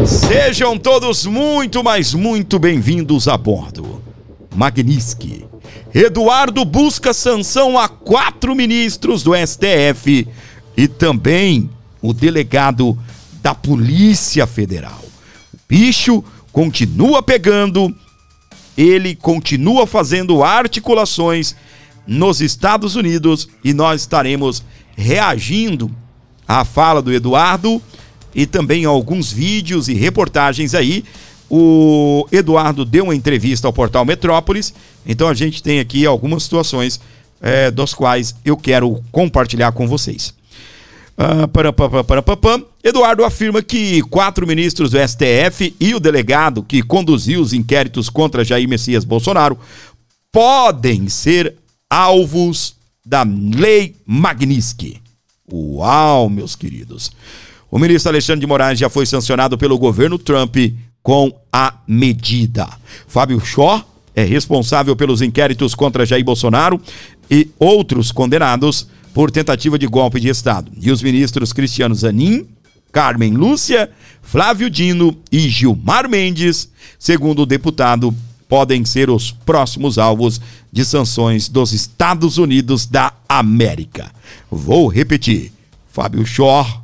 Sejam todos muito, mas muito bem-vindos a bordo. Magnitsky. Eduardo busca sanção a 4 ministros do STF e também o delegado da Polícia Federal. O bicho continua pegando, ele continua fazendo articulações nos Estados Unidos e nós estaremos reagindo à fala do Eduardo e também a alguns vídeos e reportagens aí. O Eduardo deu uma entrevista ao portal Metrópolis, então a gente tem aqui algumas situações das quais eu quero compartilhar com vocês. Eduardo afirma que 4 ministros do STF e o delegado que conduziu os inquéritos contra Jair Messias Bolsonaro podem ser alvos da Lei Magnitsky. Uau, meus queridos. O ministro Alexandre de Moraes já foi sancionado pelo governo Trump com a medida. Fábio Chó é responsável pelos inquéritos contra Jair Bolsonaro e outros condenados por tentativa de golpe de Estado. E os ministros Cristiano Zanin, Carmen Lúcia, Flávio Dino e Gilmar Mendes, segundo o deputado, podem ser os próximos alvos de sanções dos Estados Unidos da América. Vou repetir. Fábio Chó,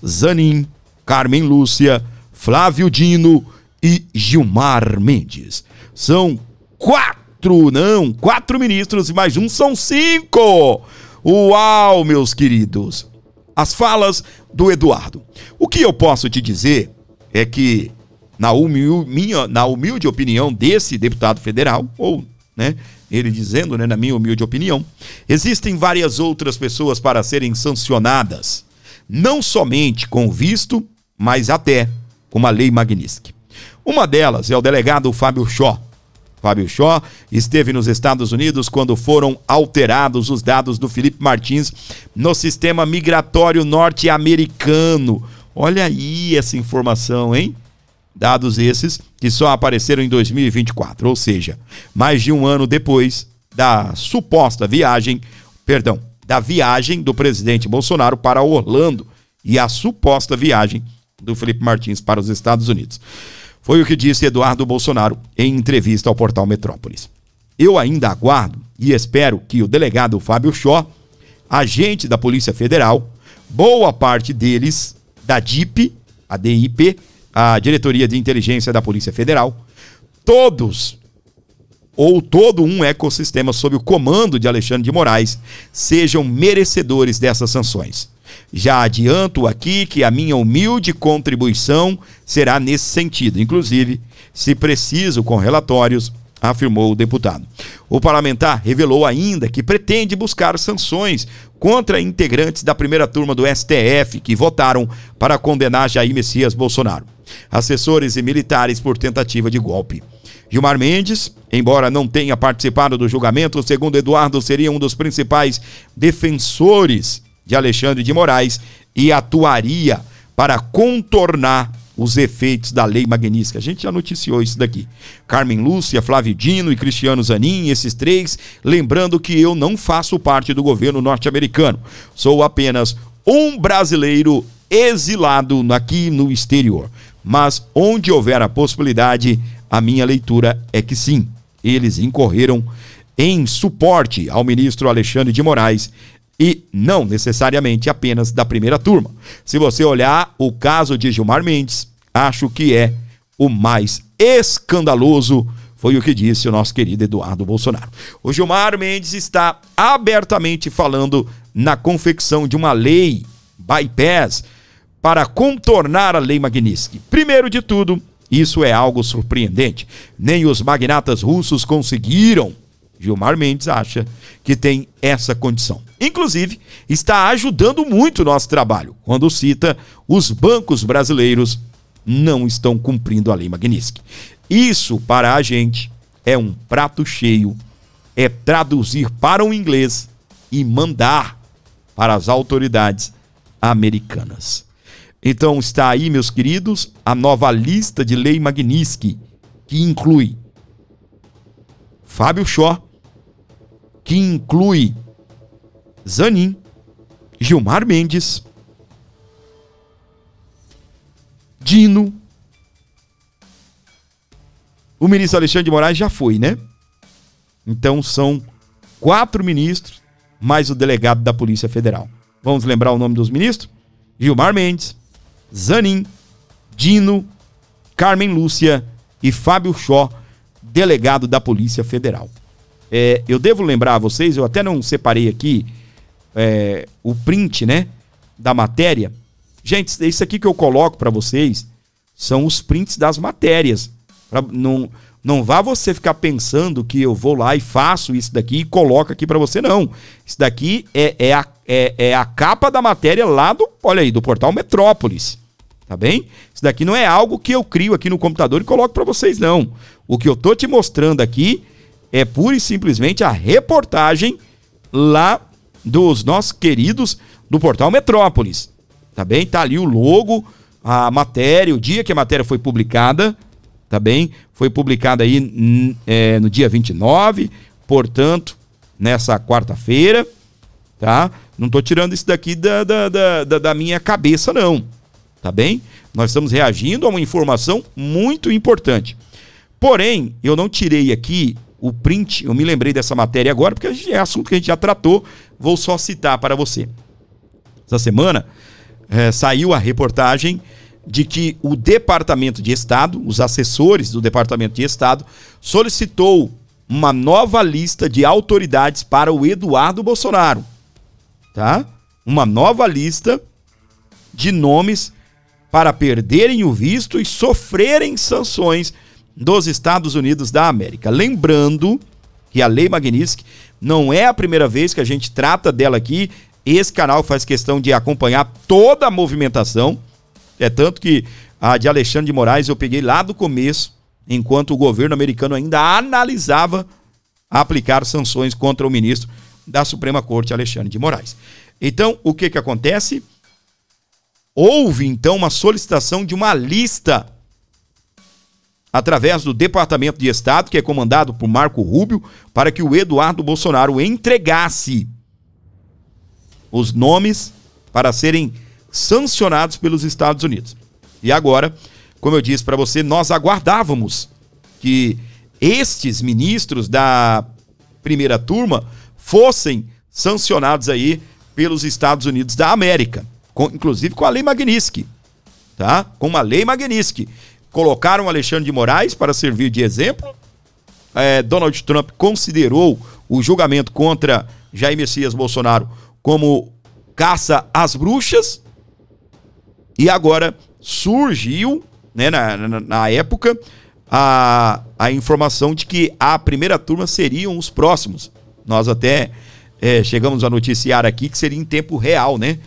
Zanin, Carmen Lúcia, Flávio Dino e Gilmar Mendes. São 4 ministros e mais um são 5. Uau, meus queridos. As falas do Eduardo. O que eu posso te dizer é que, na humilde opinião desse deputado federal, ou, ele dizendo, na minha humilde opinião, existem várias outras pessoas para serem sancionadas, não somente com o visto, mas até com uma lei Magnitsky. Uma delas é o delegado Fábio Chó. Fábio Chó esteve nos Estados Unidos quando foram alterados os dados do Felipe Martins no sistema migratório norte-americano. Olha aí essa informação, hein? Dados esses que só apareceram em 2024, ou seja, mais de um ano depois da viagem do presidente Bolsonaro para Orlando e a suposta viagem do Felipe Martins para os Estados Unidos. Foi o que disse Eduardo Bolsonaro em entrevista ao portal Metrópolis. Eu ainda aguardo e espero que o delegado Fábio Chó, agente da Polícia Federal, boa parte deles da DIP, a DIP, a Diretoria de Inteligência da Polícia Federal, todo um ecossistema sob o comando de Alexandre de Moraes, sejam merecedores dessas sanções. Já adianto aqui que a minha humilde contribuição será nesse sentido, inclusive, se preciso, com relatórios, afirmou o deputado. O parlamentar revelou ainda que pretende buscar sanções contra integrantes da primeira turma do STF que votaram para condenar Jair Messias Bolsonaro, assessores e militares por tentativa de golpe. Gilmar Mendes, embora não tenha participado do julgamento, segundo Eduardo, seria um dos principais defensores de Alexandre de Moraes e atuaria para contornar os efeitos da Lei Magnitsky. A gente já noticiou isso daqui. Carmen Lúcia, Flávio Dino e Cristiano Zanin, esses 3, lembrando que eu não faço parte do governo norte-americano. Sou apenas um brasileiro exilado aqui no exterior. Mas onde houver a possibilidade, a minha leitura é que sim, eles incorreram em suporte ao ministro Alexandre de Moraes e não necessariamente apenas da primeira turma. Se você olhar o caso de Gilmar Mendes, acho que é o mais escandaloso, foi o que disse o nosso querido Eduardo Bolsonaro. O Gilmar Mendes está abertamente falando na confecção de uma lei bypass para contornar a Lei Magnitsky. Primeiro de tudo, isso é algo surpreendente. Nem os magnatas russos conseguiram. Gilmar Mendes acha que tem essa condição. Inclusive, está ajudando muito o nosso trabalho, quando cita os bancos brasileiros não estão cumprindo a Lei Magnitsky. Isso, para a gente, é um prato cheio, é traduzir para o inglês e mandar para as autoridades americanas. Então está aí, meus queridos, a nova lista de Lei Magnitsky, que inclui Fábio Chó, que inclui Zanin, Gilmar Mendes, Dino. O ministro Alexandre de Moraes já foi, né? Então são 4 ministros, mais o delegado da Polícia Federal. Vamos lembrar o nome dos ministros? Gilmar Mendes, Zanin, Dino, Carmen Lúcia e Fábio Chó, delegado da Polícia Federal. Eu devo lembrar a vocês, eu até não separei aqui o print, né, da matéria. Gente, isso aqui que eu coloco para vocês são os prints das matérias. Não vá você ficar pensando que eu vou lá e faço isso daqui e coloco aqui para você, não. Isso daqui é a capa da matéria lá olha aí, do portal Metrópolis. Tá bem? Isso daqui não é algo que eu crio aqui no computador e coloco para vocês, não. O que eu tô te mostrando aqui é pura e simplesmente a reportagem lá dos nossos queridos do portal Metrópolis. Tá bem? Tá ali o logo, a matéria, o dia que a matéria foi publicada, tá bem? Foi publicada aí no dia 29, portanto, nessa quarta-feira, tá? Não tô tirando isso daqui da minha cabeça, não. Tá bem? Nós estamos reagindo a uma informação muito importante. Porém, eu não tirei aqui o print, eu me lembrei dessa matéria agora, porque é assunto que a gente já tratou, vou só citar para você. Essa semana saiu a reportagem de que o Departamento de Estado, os assessores do Departamento de Estado, solicitou uma nova lista de autoridades para o Eduardo Bolsonaro. Tá? Uma nova lista de nomes para perderem o visto e sofrerem sanções dos Estados Unidos da América. Lembrando que a Lei Magnitsky não é a primeira vez que a gente trata dela aqui. Esse canal faz questão de acompanhar toda a movimentação. É tanto que a de Alexandre de Moraes eu peguei lá do começo, enquanto o governo americano ainda analisava aplicar sanções contra o ministro da Suprema Corte, Alexandre de Moraes. Então, o que acontece? Houve, então, uma solicitação de uma lista através do Departamento de Estado, que é comandado por Marco Rubio, para que o Eduardo Bolsonaro entregasse os nomes para serem sancionados pelos Estados Unidos. E agora, como eu disse para você, nós aguardávamos que estes ministros da primeira turma fossem sancionados aí pelos Estados Unidos da América, inclusive com a Lei Magnitsky, tá? Com uma Lei Magnitsky. Colocaram Alexandre de Moraes para servir de exemplo. Donald Trump considerou o julgamento contra Jair Messias Bolsonaro como caça às bruxas. E agora surgiu, né, na época, a informação de que a primeira turma seriam os próximos. Nós até chegamos a noticiar aqui que seria em tempo real, né?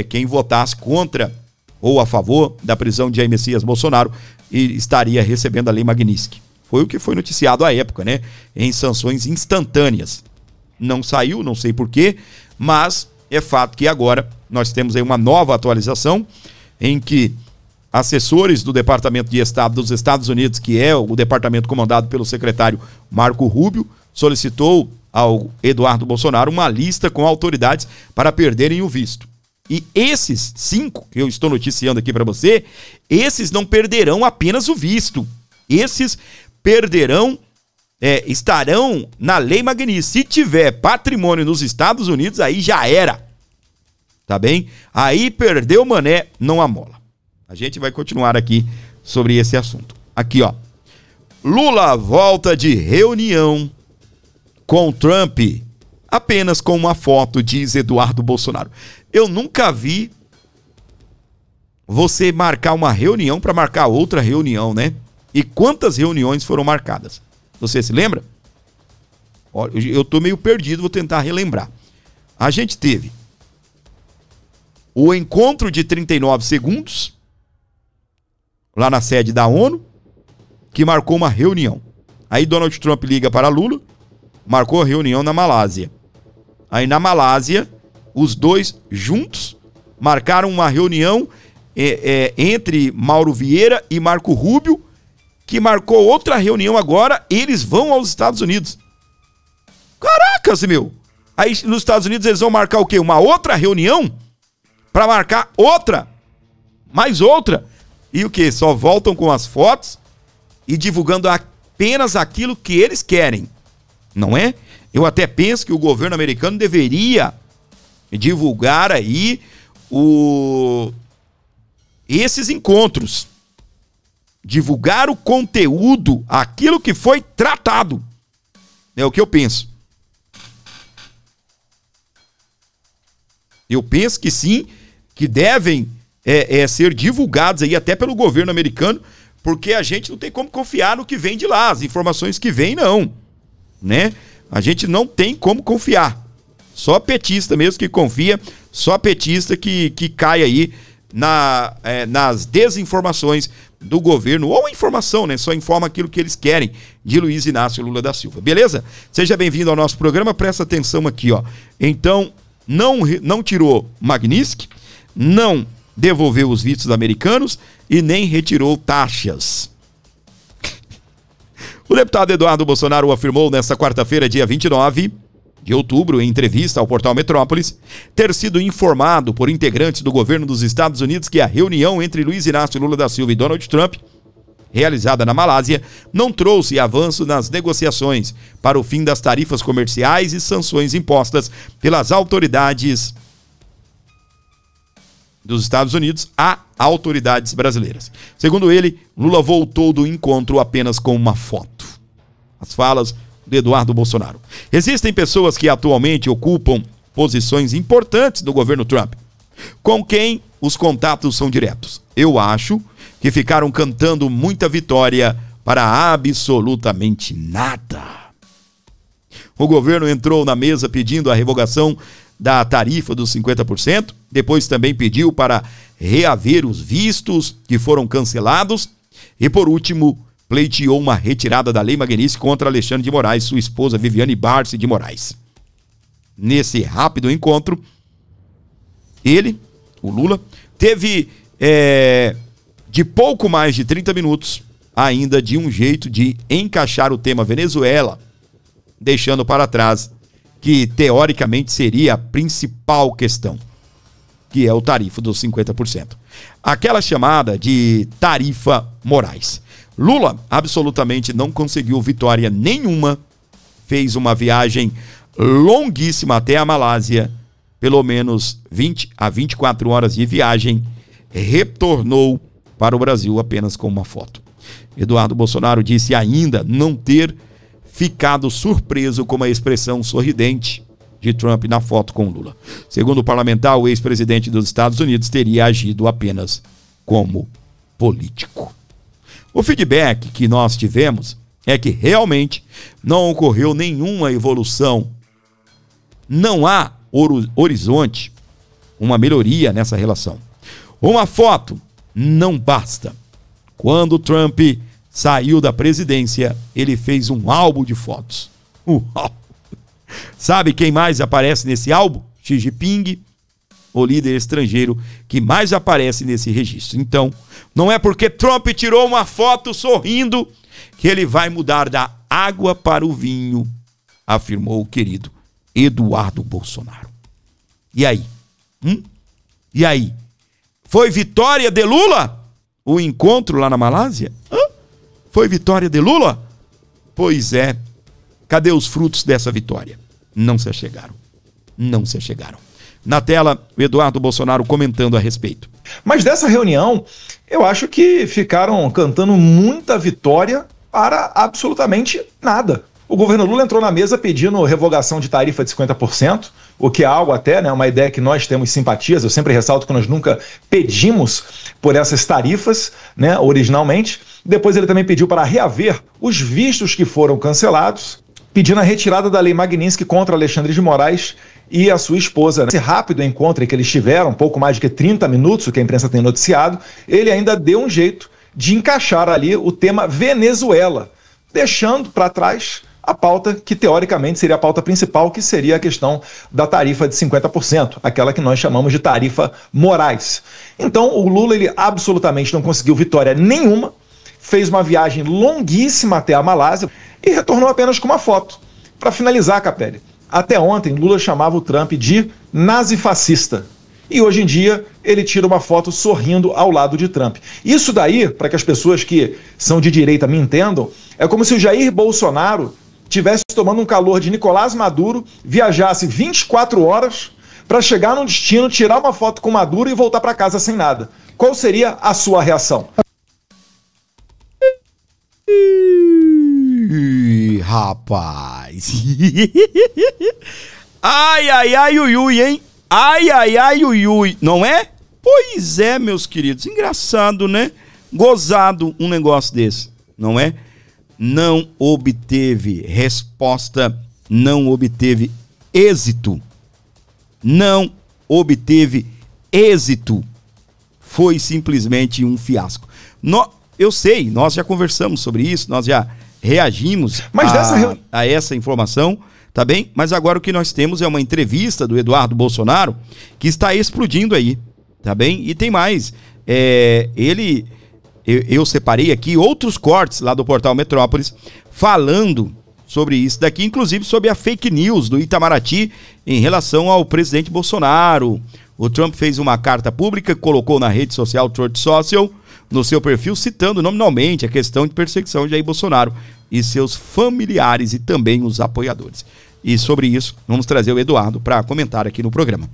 Quem votasse contra ou a favor da prisão de Jair Messias Bolsonaro estaria recebendo a Lei Magnitsky. Foi o que foi noticiado à época, né? Em sanções instantâneas. Não saiu, não sei porquê, mas é fato que agora nós temos aí uma nova atualização em que assessores do Departamento de Estado dos Estados Unidos, que é o departamento comandado pelo secretário Marco Rubio, solicitou ao Eduardo Bolsonaro uma lista com autoridades para perderem o visto. E esses 5 que eu estou noticiando aqui para você, esses não perderão apenas o visto. Esses perderão, estarão na Lei Magnitsky. Se tiver patrimônio nos Estados Unidos, aí já era. Tá bem? Aí perdeu o mané, não amola. A gente vai continuar aqui sobre esse assunto. Aqui, ó. Lula volta de reunião com Trump apenas com uma foto, diz Eduardo Bolsonaro. Eu nunca vi você marcar uma reunião para marcar outra reunião, né? E quantas reuniões foram marcadas? Você se lembra? Olha, eu tô meio perdido, vou tentar relembrar. A gente teve o encontro de 39 segundos, lá na sede da ONU, que marcou uma reunião. Aí Donald Trump liga para Lula, marcou a reunião na Malásia. Aí na Malásia, os dois juntos marcaram uma reunião entre Mauro Vieira e Marco Rubio, que marcou outra reunião agora, eles vão aos Estados Unidos. Caracas, meu! Aí nos Estados Unidos eles vão marcar o quê? Uma outra reunião? Para marcar outra? Mais outra? E o que? Só voltam com as fotos e divulgando apenas aquilo que eles querem, não é? Eu até penso que o governo americano deveria divulgar aí esses encontros, divulgar o conteúdo, aquilo que foi tratado. É o que eu penso. Eu penso que sim, que devem ser divulgados aí até pelo governo americano, porque a gente não tem como confiar no que vem de lá, as informações que vêm não, né? A gente não tem como confiar. Só petista mesmo que confia, só petista que cai aí nas desinformações do governo, ou a informação, né? Só informa aquilo que eles querem, de Luiz Inácio Lula da Silva. Beleza? Seja bem-vindo ao nosso programa, presta atenção aqui, ó. Então, não tirou Magnitsky, não devolveu os vistos americanos e nem retirou taxas. O deputado Eduardo Bolsonaro afirmou nesta quarta-feira, dia 29 de outubro, em entrevista ao portal Metrópolis, ter sido informado por integrantes do governo dos Estados Unidos que a reunião entre Luiz Inácio Lula da Silva e Donald Trump, realizada na Malásia, não trouxe avanço nas negociações para o fim das tarifas comerciais e sanções impostas pelas autoridades dos Estados Unidos a autoridades brasileiras. Segundo ele, Lula voltou do encontro apenas com uma foto. As falas de Eduardo Bolsonaro. Existem pessoas que atualmente ocupam posições importantes do governo Trump, com quem os contatos são diretos. Eu acho que ficaram cantando muita vitória para absolutamente nada. O governo entrou na mesa pedindo a revogação da tarifa dos 50%, depois também pediu para reaver os vistos que foram cancelados e, por último, pleiteou uma retirada da Lei Magnitsky contra Alexandre de Moraes, sua esposa Viviane Barsi de Moraes. Nesse rápido encontro, ele, o Lula, teve de pouco mais de 30 minutos, ainda de um jeito de encaixar o tema Venezuela, deixando para trás que teoricamente seria a principal questão, que é o tarifa dos 50%. Aquela chamada de tarifa Moraes. Lula absolutamente não conseguiu vitória nenhuma, fez uma viagem longuíssima até a Malásia, pelo menos 20 a 24 horas de viagem, retornou para o Brasil apenas com uma foto. Eduardo Bolsonaro disse ainda não ter ficado surpreso com a expressão sorridente de Trump na foto com Lula. Segundo o parlamentar, o ex-presidente dos Estados Unidos teria agido apenas como político. O feedback que nós tivemos é que realmente não ocorreu nenhuma evolução. Não há horizonte, uma melhoria nessa relação. Uma foto não basta. Quando Trump saiu da presidência, ele fez um álbum de fotos. Uau! Sabe quem mais aparece nesse álbum? Xi Jinping, o líder estrangeiro que mais aparece nesse registro. Então, não é porque Trump tirou uma foto sorrindo que ele vai mudar da água para o vinho, afirmou o querido Eduardo Bolsonaro. E aí? E aí? Foi vitória de Lula? O encontro lá na Malásia? Foi vitória de Lula? Pois é. Cadê os frutos dessa vitória? Não se achegaram. Não se achegaram. Na tela, o Eduardo Bolsonaro comentando a respeito. Mas dessa reunião, eu acho que ficaram cantando muita vitória para absolutamente nada. O governo Lula entrou na mesa pedindo revogação de tarifa de 50%, o que é algo até, né, uma ideia que nós temos simpatias. Eu sempre ressalto que nós nunca pedimos por essas tarifas, né, originalmente. Depois ele também pediu para reaver os vistos que foram cancelados, pedindo a retirada da Lei Magnitsky contra Alexandre de Moraes e a sua esposa. Nesse rápido encontro que eles tiveram, pouco mais de 30 minutos, o que a imprensa tem noticiado, ele ainda deu um jeito de encaixar ali o tema Venezuela, deixando para trás a pauta que teoricamente seria a pauta principal, que seria a questão da tarifa de 50%, aquela que nós chamamos de tarifa Moraes. Então o Lula ele absolutamente não conseguiu vitória nenhuma, fez uma viagem longuíssima até a Malásia e retornou apenas com uma foto. Para finalizar, Capelli, até ontem Lula chamava o Trump de nazifascista. e hoje em dia ele tira uma foto sorrindo ao lado de Trump. Isso daí, para que as pessoas que são de direita me entendam, é como se o Jair Bolsonaro estivesse tomando um calor de Nicolás Maduro, viajasse 24 horas para chegar num destino, tirar uma foto com Maduro e voltar para casa sem nada. Qual seria a sua reação? Rapaz. Ai, ai, ai, ui, ui, hein? Ai, ai, ai, ui, ui. Não é? Pois é, meus queridos. Engraçado, né? Gozado um negócio desse, não é? Não obteve resposta, não obteve êxito. Não obteve êxito. Foi simplesmente um fiasco. Eu sei, nós já conversamos sobre isso, nós já reagimos a essa informação, tá bem? Mas agora o que nós temos é uma entrevista do Eduardo Bolsonaro que está explodindo aí, tá bem? E tem mais, eu separei aqui outros cortes lá do portal Metrópolis falando sobre isso daqui, inclusive sobre a fake news do Itamaraty em relação ao presidente Bolsonaro. O Trump fez uma carta pública, colocou na rede social Truth Social, no seu perfil, citando nominalmente a questão de perseguição de Jair Bolsonaro e seus familiares e também os apoiadores. E sobre isso, vamos trazer o Eduardo para comentar aqui no programa.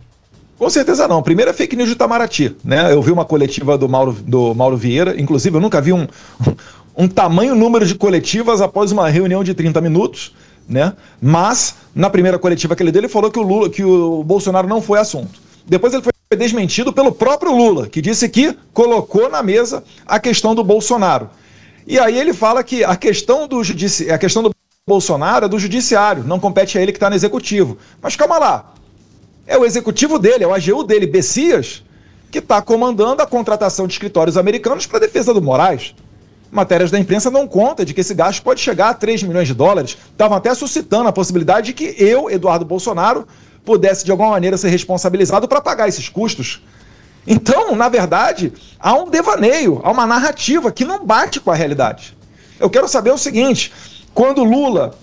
Com certeza não. Primeiro é fake news do Itamaraty, né? Eu vi uma coletiva do Mauro Vieira, inclusive eu nunca vi um tamanho número de coletivas após uma reunião de 30 minutos, né? Mas, na primeira coletiva que ele deu, ele falou que o Bolsonaro não foi assunto. Depois ele foi desmentido pelo próprio Lula, que disse que colocou na mesa a questão do Bolsonaro. E aí ele fala que a questão do Bolsonaro é do judiciário, não compete a ele que está no executivo. Mas calma lá, é o executivo dele, é o AGU dele, Bessias, que está comandando a contratação de escritórios americanos para a defesa do Moraes. Matérias da imprensa dão conta de que esse gasto pode chegar a 3 milhões de dólares. Estavam até suscitando a possibilidade de que eu, Eduardo Bolsonaro, pudesse de alguma maneira ser responsabilizado para pagar esses custos. Então, na verdade, há um devaneio, há uma narrativa que não bate com a realidade. Eu quero saber o seguinte, quando Lula,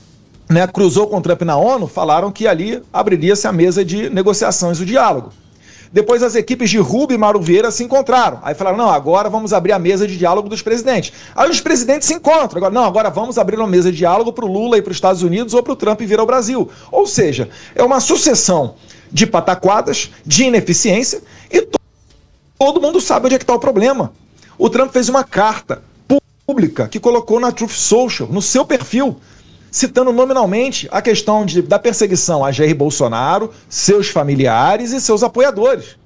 né, cruzou com o Trump na ONU, falaram que ali abriria-se a mesa de negociações e o diálogo. Depois as equipes de Rubio e Mauro Vieira se encontraram. Aí falaram, não, agora vamos abrir a mesa de diálogo dos presidentes. Aí os presidentes se encontram. Agora vamos abrir uma mesa de diálogo para o Lula ir para os Estados Unidos ou para o Trump vir ao Brasil. Ou seja, é uma sucessão de pataquadas, de ineficiência e todo mundo sabe onde é que está o problema. O Trump fez uma carta pública que colocou na Truth Social, no seu perfil, citando nominalmente a questão da perseguição a Jair Bolsonaro, seus familiares e seus apoiadores.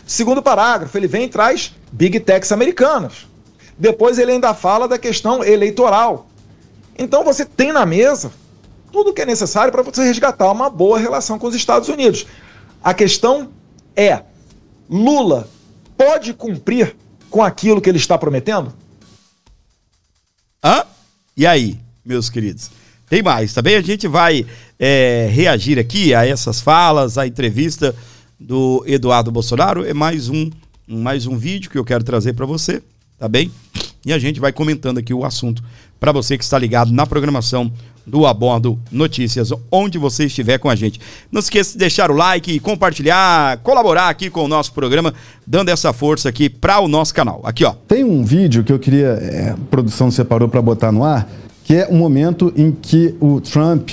Segundo parágrafo, ele vem e traz Big Techs americanas. Depois ele ainda fala da questão eleitoral. Então você tem na mesa tudo o que é necessário para você resgatar uma boa relação com os Estados Unidos. A questão é, Lula pode cumprir com aquilo que ele está prometendo? E aí, meus queridos? Tem mais, tá bem? A gente vai reagir aqui a essas falas, a entrevista do Eduardo Bolsonaro. É mais um vídeo que eu quero trazer para você, tá bem? E a gente vai comentando aqui o assunto para você que está ligado na programação do A Bordo Notícias, onde você estiver com a gente. Não esqueça de deixar o like, compartilhar, colaborar aqui com o nosso programa, dando essa força aqui para o nosso canal. Aqui, ó. Tem um vídeo que eu queria, a produção separou para botar no ar, que é um momento em que o Trump,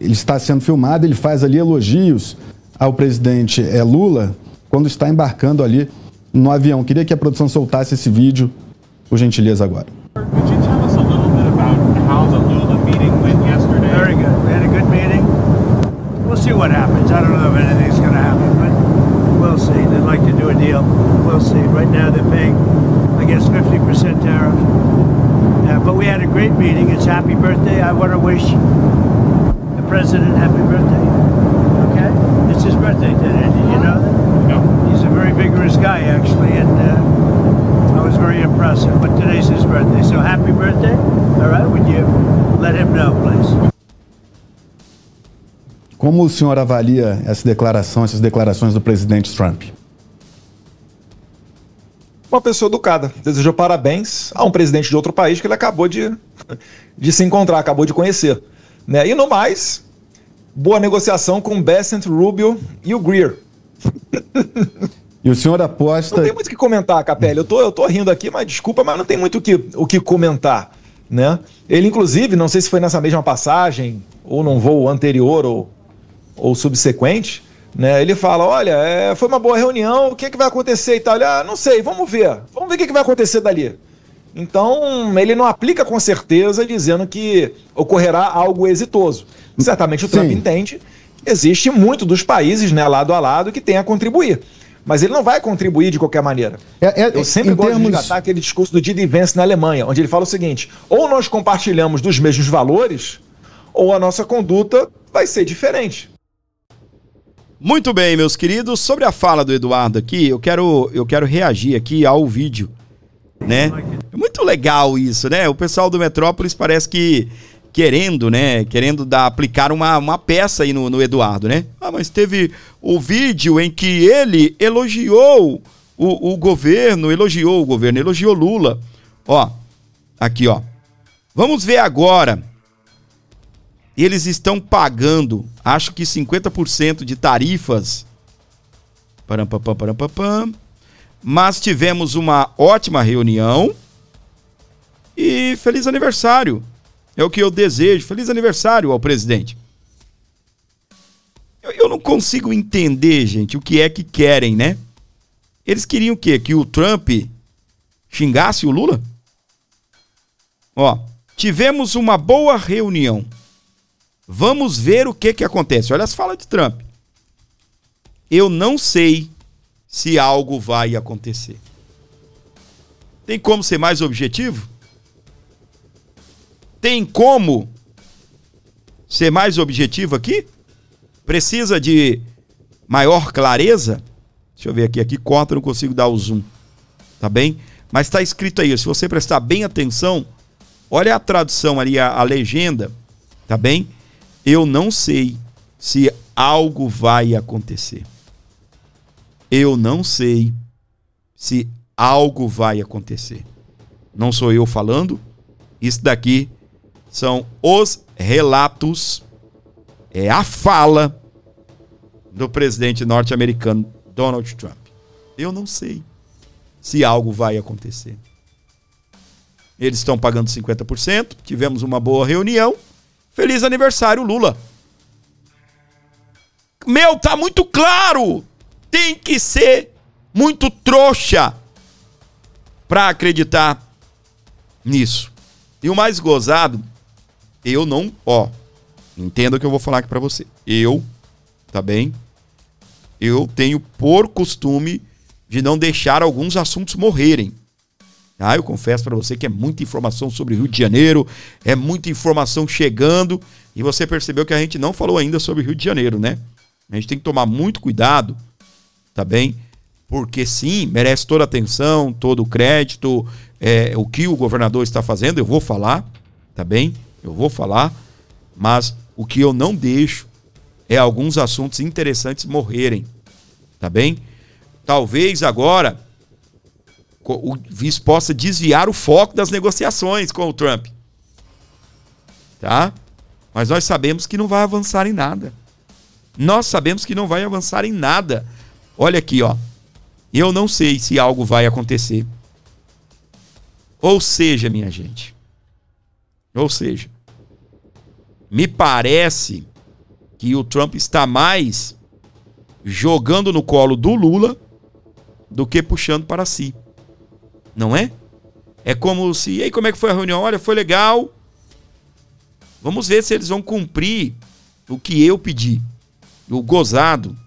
ele está sendo filmado, ele faz ali elogios ao presidente Lula, quando está embarcando ali no avião. Queria que a produção soltasse esse vídeo, por gentileza, agora. Could you tell us a little bit about how the Lula meeting went yesterday? Very good. We had a good meeting. We'll see what happens. I don't know if anything's going to happen, but we'll see. They'd like to do a deal. We'll see. Right now they're paying, I guess, 50% tariff. But we had a great meeting. It's happy birthday. I want to wish the president happy birthday. Okay? It's his birthday today. Did you know that? No. He's a very vigorous guy, actually, and I was very impressed. But today's his birthday. So happy birthday. All right? Would you let him know, please? Como o senhor avalia essas declarações do presidente Trump? Uma pessoa educada, desejou parabéns a um presidente de outro país que ele acabou de se encontrar, acabou de conhecer, né? E no mais, boa negociação com Bessent, Rubio e o Greer, E o senhor aposta... Não tem muito o que comentar, Capelli. Eu tô rindo aqui, mas desculpa, mas não tem muito o que comentar, né? Ele, inclusive, não sei se foi nessa mesma passagem, ou num voo anterior ou subsequente, né? Ele fala, olha, foi uma boa reunião, o que vai acontecer e tal? Ele, não sei, vamos ver o que vai acontecer dali. Então, ele não aplica com certeza dizendo que ocorrerá algo exitoso. Certamente o Trump entende que existe muito dos países, né, lado a lado, que tem a contribuir. Mas ele não vai contribuir de qualquer maneira. Eu sempre gosto de resgatar aquele discurso do Didi Vance na Alemanha, onde ele fala o seguinte, ou nós compartilhamos dos mesmos valores, ou a nossa conduta vai ser diferente. Muito bem, meus queridos. Sobre a fala do Eduardo aqui, eu quero reagir aqui ao vídeo, né? É muito legal isso, né? O pessoal do Metrópolis parece que querendo aplicar uma peça aí no Eduardo, né? Mas teve o vídeo em que ele elogiou o governo, elogiou Lula. Ó, aqui, ó. Vamos ver agora. Eles estão pagando, acho que 50% de tarifas. Mas tivemos uma ótima reunião. E feliz aniversário. É o que eu desejo. Feliz aniversário ao presidente. Eu não consigo entender, gente, o que é que querem, né? Eles queriam o quê? Que o Trump xingasse o Lula? Ó, tivemos uma boa reunião. Vamos ver o que acontece. Olha as falas de Trump. Eu não sei se algo vai acontecer. Tem como ser mais objetivo? Tem como ser mais objetivo aqui? Precisa de maior clareza? Deixa eu ver aqui corta, não consigo dar o zoom. Tá bem? Mas está escrito aí, se você prestar bem atenção, olha a tradução ali, a legenda, tá bem? Eu não sei se algo vai acontecer. Eu não sei se algo vai acontecer. Não sou eu falando, isso daqui são os relatos, é a fala do presidente norte-americano Donald Trump. Eu não sei se algo vai acontecer. Eles estão pagando 50%, tivemos uma boa reunião. Feliz aniversário, Lula. Tá muito claro. Tem que ser muito trouxa para acreditar nisso. E o mais gozado, eu não, entenda o que eu vou falar aqui para você. Tá bem? Eu tenho por costume de não deixar alguns assuntos morrerem. Eu confesso para você que é muita informação sobre o Rio de Janeiro, é muita informação chegando, e você percebeu que a gente não falou ainda sobre o Rio de Janeiro, né? A gente tem que tomar muito cuidado, tá bem? Porque sim, merece toda a atenção, todo o crédito, o que o governador está fazendo, eu vou falar, tá bem? Eu vou falar, mas o que eu não deixo é alguns assuntos interessantes morrerem, tá bem? Talvez agora o vice possa desviar o foco das negociações com o Trump. Tá? Mas nós sabemos que não vai avançar em nada. Nós sabemos que não vai avançar em nada. Olha aqui, ó. Eu não sei se algo vai acontecer. Ou seja, minha gente. Me parece que o Trump está mais jogando no colo do Lula do que puxando para si. Não é? É como se... E aí, como é que foi a reunião? Olha, foi legal. Vamos ver se eles vão cumprir o que eu pedi. E o gozado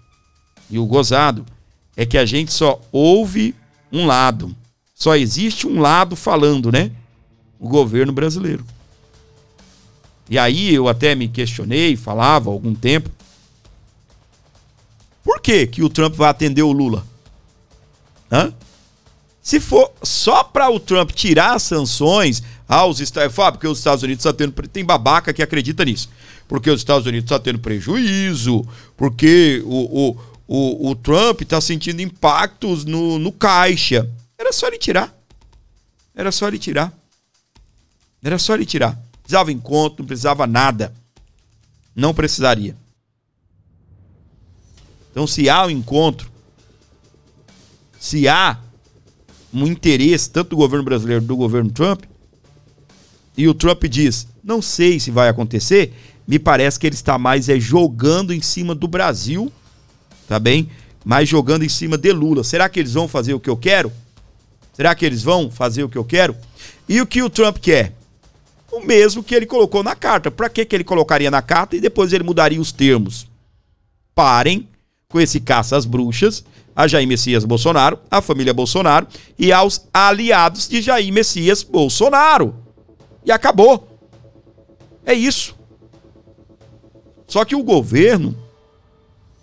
é que a gente só ouve um lado. Só existe um lado falando, né? O governo brasileiro. E aí eu até me questionei, falava há algum tempo. Por que o Trump vai atender o Lula? Se for só para o Trump tirar as sanções aos Estados Unidos, porque os Estados Unidos estão tendo... Tem babaca que acredita nisso. Porque os Estados Unidos estão tendo prejuízo, porque o Trump está sentindo impactos no caixa. Era só ele tirar. Precisava encontro, não precisava nada. Não precisaria. Então, se há um encontro, se há um interesse tanto do governo brasileiro do governo Trump, e o Trump diz, não sei se vai acontecer, me parece que ele está mais jogando em cima do Brasil, tá bem? Mais jogando em cima de Lula. Será que eles vão fazer o que eu quero? Será que eles vão fazer o que eu quero? E o que o Trump quer? O mesmo que ele colocou na carta. Para que ele colocaria na carta e depois ele mudaria os termos? Parem com esse caça às bruxas, a Jair Messias Bolsonaro, a família Bolsonaro e aos aliados de Jair Messias Bolsonaro. E acabou. É isso. Só que o governo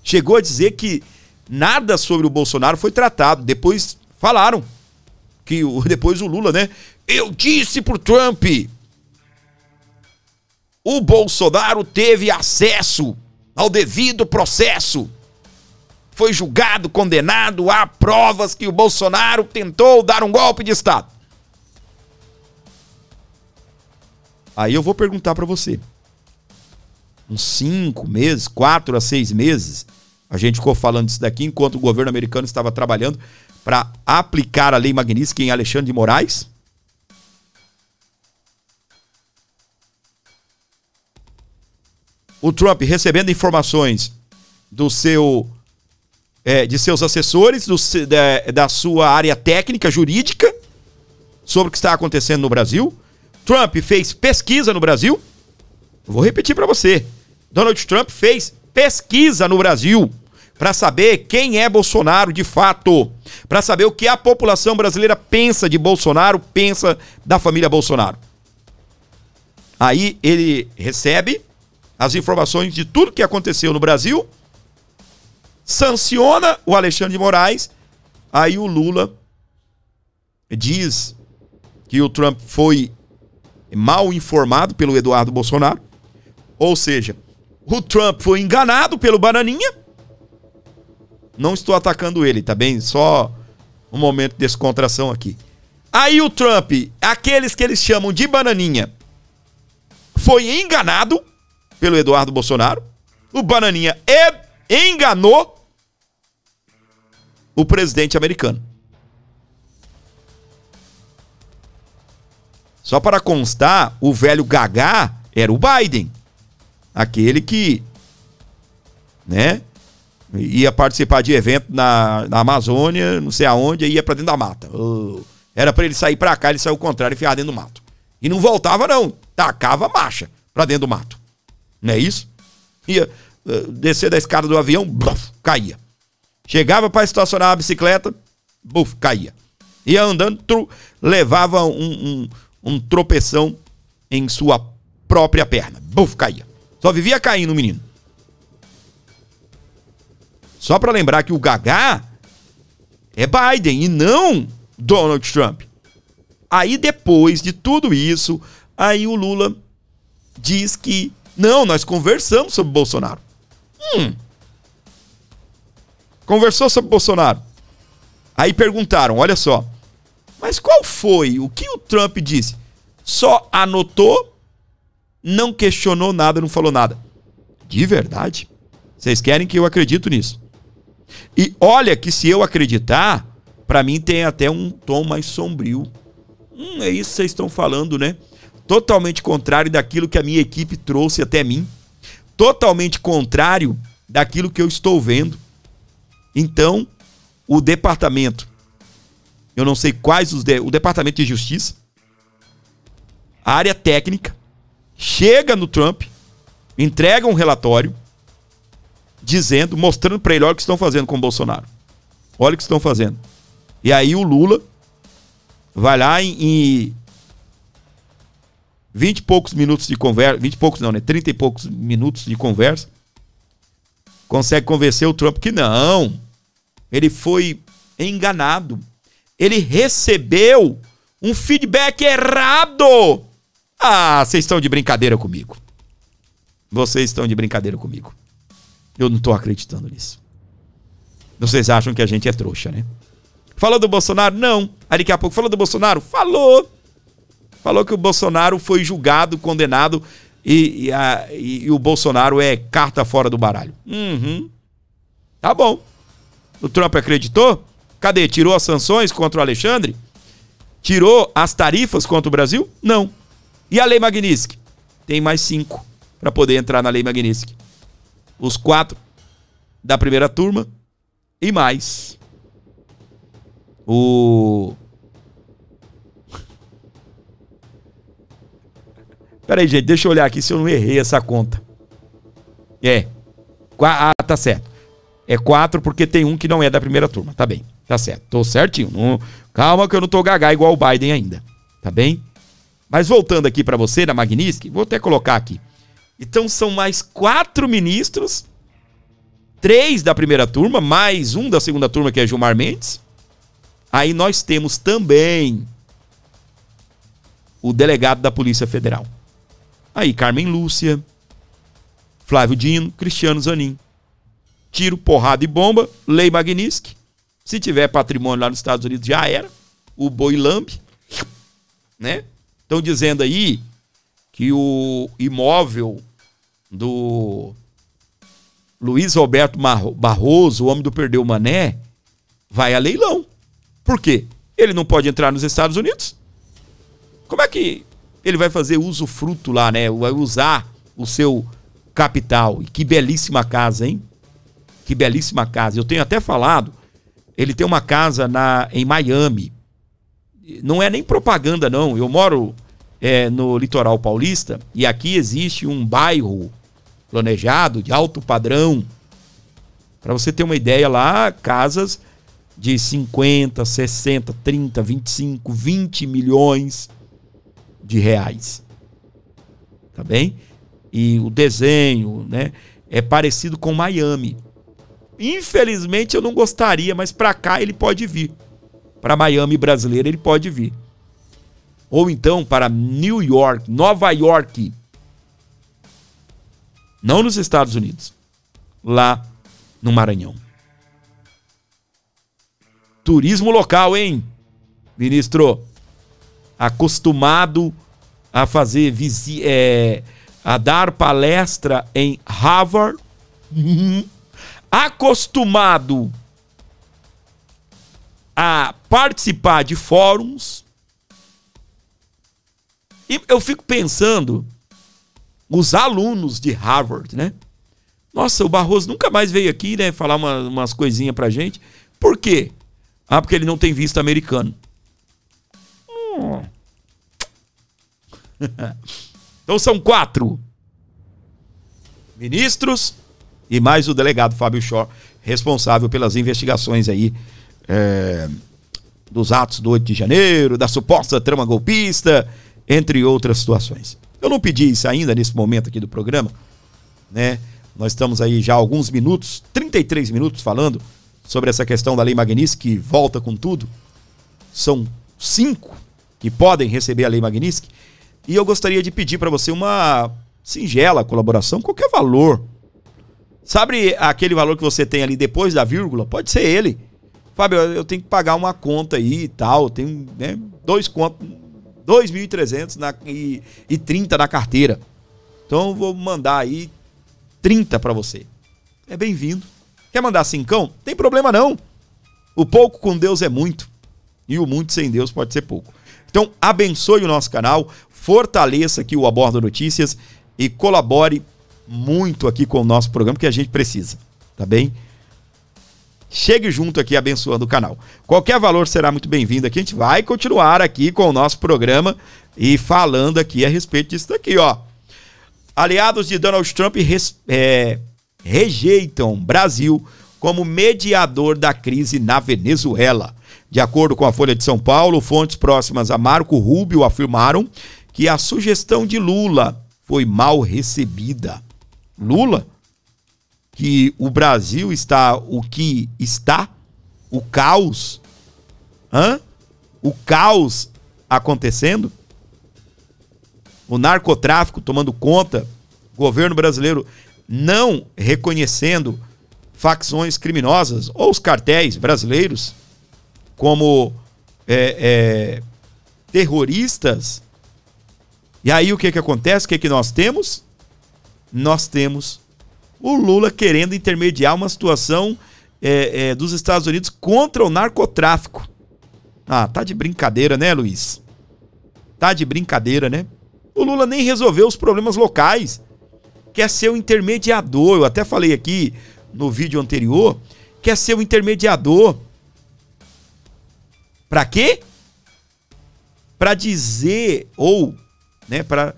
chegou a dizer que nada sobre o Bolsonaro foi tratado. Depois falaram que depois o Lula, né? Eu disse pro Trump, o Bolsonaro teve acesso ao devido processo. Foi julgado, condenado, há provas que o Bolsonaro tentou dar um golpe de Estado. Aí eu vou perguntar para você. Uns 5 meses, 4 a 6 meses, a gente ficou falando disso daqui enquanto o governo americano estava trabalhando para aplicar a lei Magnitsky em Alexandre de Moraes. O Trump recebendo informações de seus assessores, da sua área técnica, jurídica, sobre o que está acontecendo no Brasil. Trump fez pesquisa no Brasil. Vou repetir para você. Donald Trump fez pesquisa no Brasil para saber quem é Bolsonaro de fato, para saber o que a população brasileira pensa de Bolsonaro, pensa da família Bolsonaro. Aí ele recebe as informações de tudo que aconteceu no Brasil, sanciona o Alexandre de Moraes, aí o Lula diz que o Trump foi mal informado pelo Eduardo Bolsonaro, ou seja, o Trump foi enganado pelo Bananinha. Não estou atacando ele, tá bem? Só um momento de descontração aqui. Aí o Trump, aqueles que eles chamam de Bananinha, foi enganado pelo Eduardo Bolsonaro. O Bananinha enganou o presidente americano. Só para constar, o velho Gagá era o Biden. Aquele que, né, ia participar de evento na Amazônia, não sei aonde, ia para dentro da mata. Era para ele sair para cá, ele saiu ao contrário e enfiar dentro do mato. E não voltava não, tacava marcha para dentro do mato. Não é isso? Ia descer da escada do avião, buf, caía. Chegava para estacionar a bicicleta, buf, caía. Ia andando, levava um tropeção em sua própria perna. Buf, caía. Só vivia caindo o menino. Só para lembrar que o Gagá é Biden e não Donald Trump. Aí depois de tudo isso, aí o Lula diz que não, nós conversamos sobre Bolsonaro. Conversou sobre Bolsonaro. Aí perguntaram, olha só, mas qual foi? O que o Trump disse? Só anotou, não questionou nada, não falou nada. De verdade? Vocês querem que eu acredite nisso? E olha que se eu acreditar, pra mim tem até um tom mais sombrio. É isso que vocês estão falando, né? Totalmente contrário daquilo que a minha equipe trouxe até mim. Totalmente contrário daquilo que eu estou vendo. Então, o departamento, eu não sei quais o departamento de justiça, a área técnica, chega no Trump, entrega um relatório, dizendo, mostrando para ele, olha o que estão fazendo com o Bolsonaro. Olha o que estão fazendo. E aí o Lula vai lá em 20 e poucos minutos de conversa, 20 e poucos não, né? 30 e poucos minutos de conversa, consegue convencer o Trump que não, ele foi enganado. Ele recebeu um feedback errado. Ah, vocês estão de brincadeira comigo. Vocês estão de brincadeira comigo. Eu não estou acreditando nisso. Vocês acham que a gente é trouxa, né? Falou do Bolsonaro? Não. Aí daqui a pouco, falou do Bolsonaro? Falou. Falou que o Bolsonaro foi julgado, condenado e o Bolsonaro é carta fora do baralho. Tá bom. O Trump acreditou? Cadê? Tirou as sanções contra o Alexandre? Tirou as tarifas contra o Brasil? Não. E a Lei Magnitsky? Tem mais 5 para poder entrar na Lei Magnitsky. Os 4 da primeira turma e mais o... Peraí, gente, deixa eu olhar aqui se eu não errei essa conta. Tá certo. É 4 porque tem um que não é da primeira turma. Tá bem, tá certo. Tô certinho. Calma que eu não tô gagá igual o Biden ainda. Tá bem? Mas voltando aqui para você, na Magnitsky, vou até colocar aqui. Então são mais 4 ministros, 3 da primeira turma, mais um da segunda turma, que é Gilmar Mendes. Aí nós temos também o delegado da Polícia Federal. Aí Carmen Lúcia, Flávio Dino, Cristiano Zanin. Tiro, porrada e bomba, Lei Magnitsky. Se tiver patrimônio lá nos Estados Unidos, já era. O boi lambe, né? Estão dizendo aí que o imóvel do Luiz Roberto Barroso, o homem do Perdeu Mané, vai a leilão. Por quê? Ele não pode entrar nos Estados Unidos? Como é que ele vai fazer usufruto lá, né? Vai usar o seu capital. E que belíssima casa, hein? Que belíssima casa. Eu tenho até falado, ele tem uma casa em Miami. Não é nem propaganda, não. Eu moro no litoral paulista e aqui existe um bairro planejado de alto padrão. Para você ter uma ideia lá, casas de 50, 60, 30, 25, 20 milhões de reais. Tá bem? E o desenho, né, é parecido com Miami. Infelizmente eu não gostaria, mas para cá ele pode vir. Para Miami brasileira ele pode vir. Ou então para New York, Nova York. Não nos Estados Unidos. Lá no Maranhão. Turismo local, hein, ministro? Acostumado a fazer a dar palestra em Harvard. Acostumado a participar de fóruns. E eu fico pensando, os alunos de Harvard, né? Nossa, o Barroso nunca mais veio aqui, né, falar umas coisinhas pra gente. Por quê? Porque ele não tem visto americano. Então são 4 ministros e mais o delegado Fábio Shor, responsável pelas investigações aí dos atos do 8 de janeiro, da suposta trama golpista, entre outras situações. Eu não pedi isso ainda nesse momento aqui do programa, né? Nós estamos aí já há alguns minutos, 33 minutos falando sobre essa questão da Lei Magnitsky, que volta com tudo. São 5 que podem receber a Lei Magnitsky. E eu gostaria de pedir para você uma singela colaboração, qualquer valor. Sabe aquele valor que você tem ali depois da vírgula? Pode ser ele. Fábio, eu tenho que pagar uma conta aí e tal. Eu tenho, né, 2 contas, 2.300 e 30 na carteira. Então eu vou mandar aí 30 para você. É bem-vindo. Quer mandar 5? Tem problema não. O pouco com Deus é muito. E o muito sem Deus pode ser pouco. Então abençoe o nosso canal, fortaleça aqui o Aborda Notícias e colabore muito aqui com o nosso programa, que a gente precisa, tá bem? Chegue junto aqui abençoando o canal. Qualquer valor será muito bem-vindo aqui. A gente vai continuar aqui com o nosso programa e falando aqui a respeito disso daqui, ó. Aliados de Donald Trump rejeitam Brasil como mediador da crise na Venezuela. De acordo com a Folha de São Paulo, fontes próximas a Marco Rubio afirmaram que a sugestão de Lula foi mal recebida. Lula? Que o Brasil está o que está? O caos? O caos acontecendo? O narcotráfico tomando conta? O governo brasileiro não reconhecendo facções criminosas ou os cartéis brasileiros como terroristas? E aí o que acontece? O que nós temos? Nós temos o Lula querendo intermediar uma situação dos Estados Unidos contra o narcotráfico. Ah, tá de brincadeira, né, Luiz? Tá de brincadeira, né? O Lula nem resolveu os problemas locais. Quer ser o intermediador. Eu até falei aqui no vídeo anterior. Quer ser o intermediador. Pra quê? Pra dizer, ou, né, pra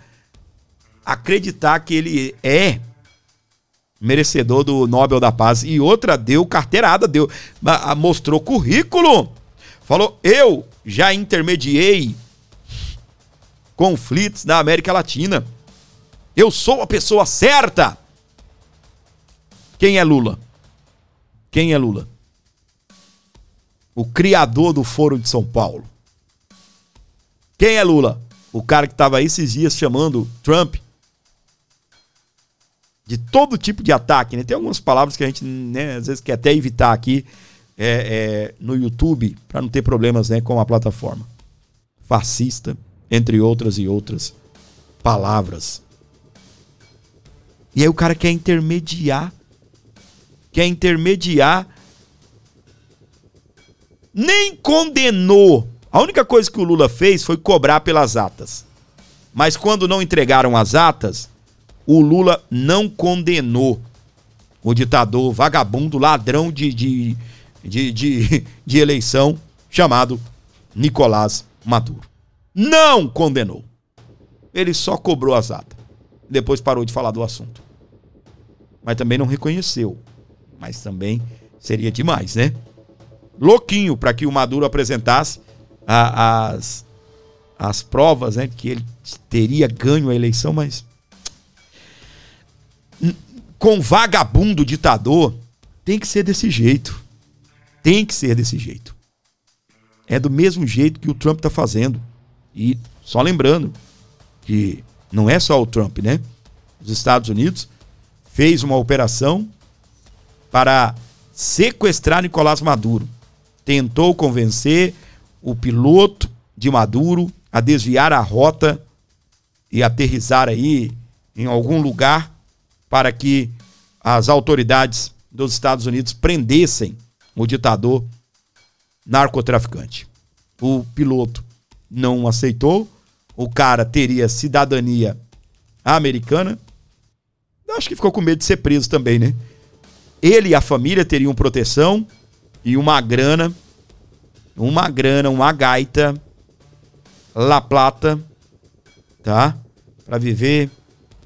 acreditar que ele é merecedor do Nobel da Paz. E outra, deu carteirada, mostrou currículo. Falou, eu já intermediei conflitos na América Latina. Eu sou a pessoa certa. Quem é Lula? Quem é Lula? O criador do Foro de São Paulo. Quem é Lula? O cara que estava aí esses dias chamando Trump de todo tipo de ataque, né? Tem algumas palavras que a gente, né, às vezes quer até evitar aqui no YouTube, para não ter problemas, né, com a plataforma. Fascista, entre outras e outras palavras. E aí o cara quer intermediar. Nem condenou. A única coisa que o Lula fez foi cobrar pelas atas. Mas quando não entregaram as atas, o Lula não condenou o ditador, vagabundo, ladrão de eleição chamado Nicolás Maduro. Não condenou. Ele só cobrou as atas. Depois parou de falar do assunto. Mas também não reconheceu. Mas também seria demais, né? Louquinho para que o Maduro apresentasse as provas, né, que ele teria ganho a eleição, mas com vagabundo ditador tem que ser desse jeito. Tem que ser desse jeito. É do mesmo jeito que o Trump tá fazendo. E só lembrando que não é só o Trump, né? Os Estados Unidos fez uma operação para sequestrar Nicolás Maduro. Tentou convencer o piloto de Maduro a desviar a rota e aterrissar aí em algum lugar para que as autoridades dos Estados Unidos prendessem o ditador narcotraficante. O piloto não aceitou, o cara teria cidadania americana, acho que ficou com medo de ser preso também, né? Ele e a família teriam proteção e uma grana, uma gaita, La Plata, tá? Para viver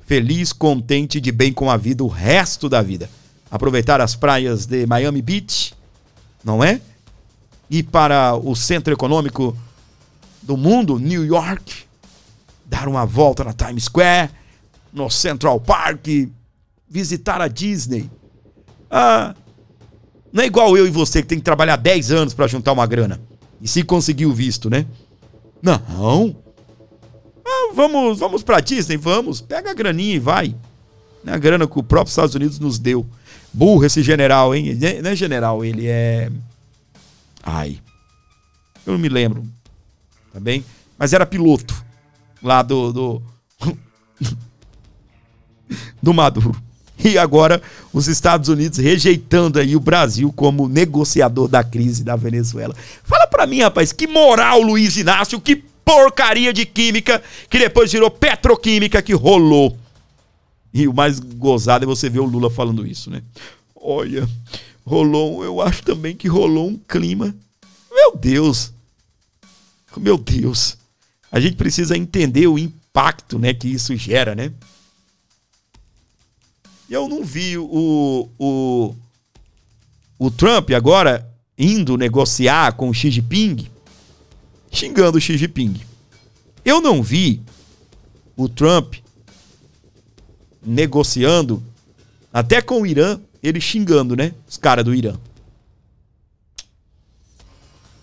feliz, contente, de bem com a vida o resto da vida. Aproveitar as praias de Miami Beach, não é? Ir para o centro econômico do mundo, New York, dar uma volta na Times Square, no Central Park, visitar a Disney. Não é igual eu e você que tem que trabalhar 10 anos para juntar uma grana. E se conseguir o visto, né? Não. Vamos pra Disney, vamos. Pega a graninha e vai. A grana que o próprio Estados Unidos nos deu. Burro esse general, hein? Não é general, ele é... eu não me lembro. Tá bem? Mas era piloto. Lá do Maduro. E agora os Estados Unidos rejeitando aí o Brasil como negociador da crise da Venezuela. Fala pra mim, rapaz, que moral, Luiz Inácio, que porcaria de química que depois virou petroquímica que rolou. E o mais gozado é você ver o Lula falando isso, né? Olha, eu acho também que rolou um clima. Meu Deus. A gente precisa entender o impacto, né, que isso gera, né? Eu não vi o Trump agora indo negociar com o Xi Jinping, xingando o Xi Jinping. Eu não vi o Trump negociando até com o Irã, ele xingando, né? Os caras do Irã.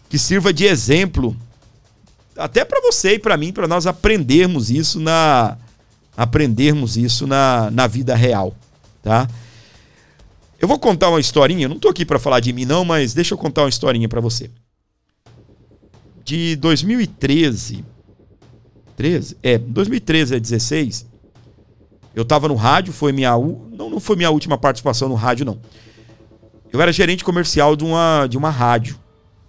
Que sirva de exemplo até para você e para mim, para nós aprendermos isso na vida real, tá? Eu vou contar uma historinha, não tô aqui para falar de mim não, mas deixa eu contar uma historinha para você. De 2013 a 16, eu tava no rádio, foi minha não foi minha última participação no rádio não. Eu era gerente comercial de uma rádio,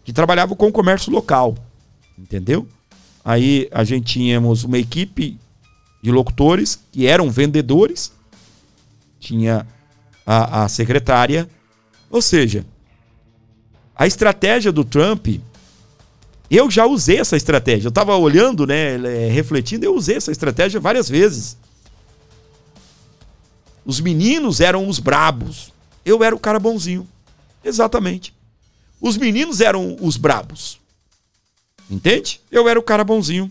que trabalhava com o comércio local, entendeu? Aí a gente tínhamos uma equipe de locutores que eram vendedores, tinha a secretária, ou seja, a estratégia do Trump, eu já usei essa estratégia, eu estava olhando, né, refletindo, eu usei essa estratégia várias vezes. Os meninos eram os brabos, eu era o cara bonzinho, exatamente. Os meninos eram os brabos, entende? Eu era o cara bonzinho.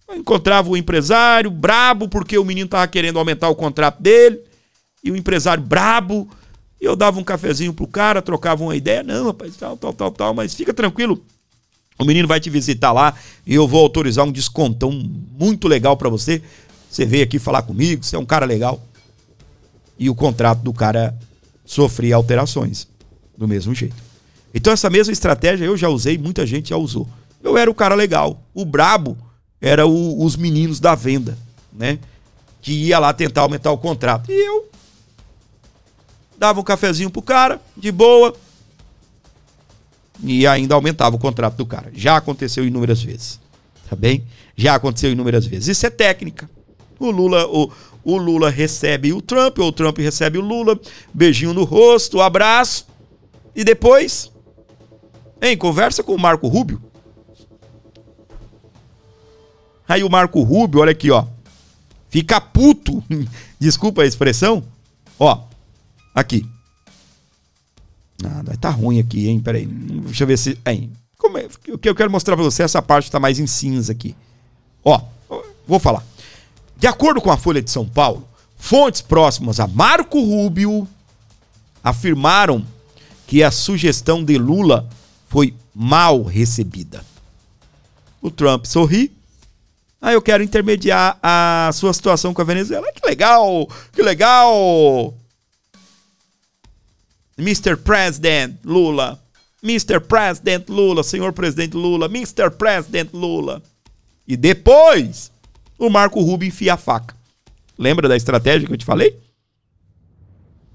Eu encontrava o empresário brabo porque o menino estava querendo aumentar o contrato dele, e o empresário brabo, e eu dava um cafezinho pro cara, trocava uma ideia, não, rapaz, tal, mas fica tranquilo, o menino vai te visitar lá e eu vou autorizar um descontão muito legal para você, você veio aqui falar comigo, você é um cara legal. E o contrato do cara sofria alterações, do mesmo jeito. Então essa mesma estratégia eu já usei, muita gente já usou. Eu era o cara legal, o brabo era os meninos da venda, né? Que ia lá tentar aumentar o contrato. E eu dava um cafezinho pro cara, de boa, e ainda aumentava o contrato do cara. Já aconteceu inúmeras vezes, tá bem? Já aconteceu inúmeras vezes. Isso é técnica. O Lula recebe o Trump, ou o Trump recebe o Lula, beijinho no rosto, abraço, e depois, conversa com o Marco Rubio. Aí o Marco Rubio, olha aqui, ó, fica puto, desculpa a expressão, ó, aqui. Tá ruim aqui, hein, peraí, deixa eu ver se, o que eu quero mostrar pra você, essa parte tá mais em cinza aqui. Ó, vou falar. De acordo com a Folha de São Paulo, fontes próximas a Marco Rubio afirmaram que a sugestão de Lula foi mal recebida. O Trump sorri. Eu quero intermediar a sua situação com a Venezuela. Que legal, que legal. Mr. President Lula, Mr. President Lula, senhor presidente Lula, Mr. President Lula. E depois, o Marco Rubio enfia a faca. Lembra da estratégia que eu te falei?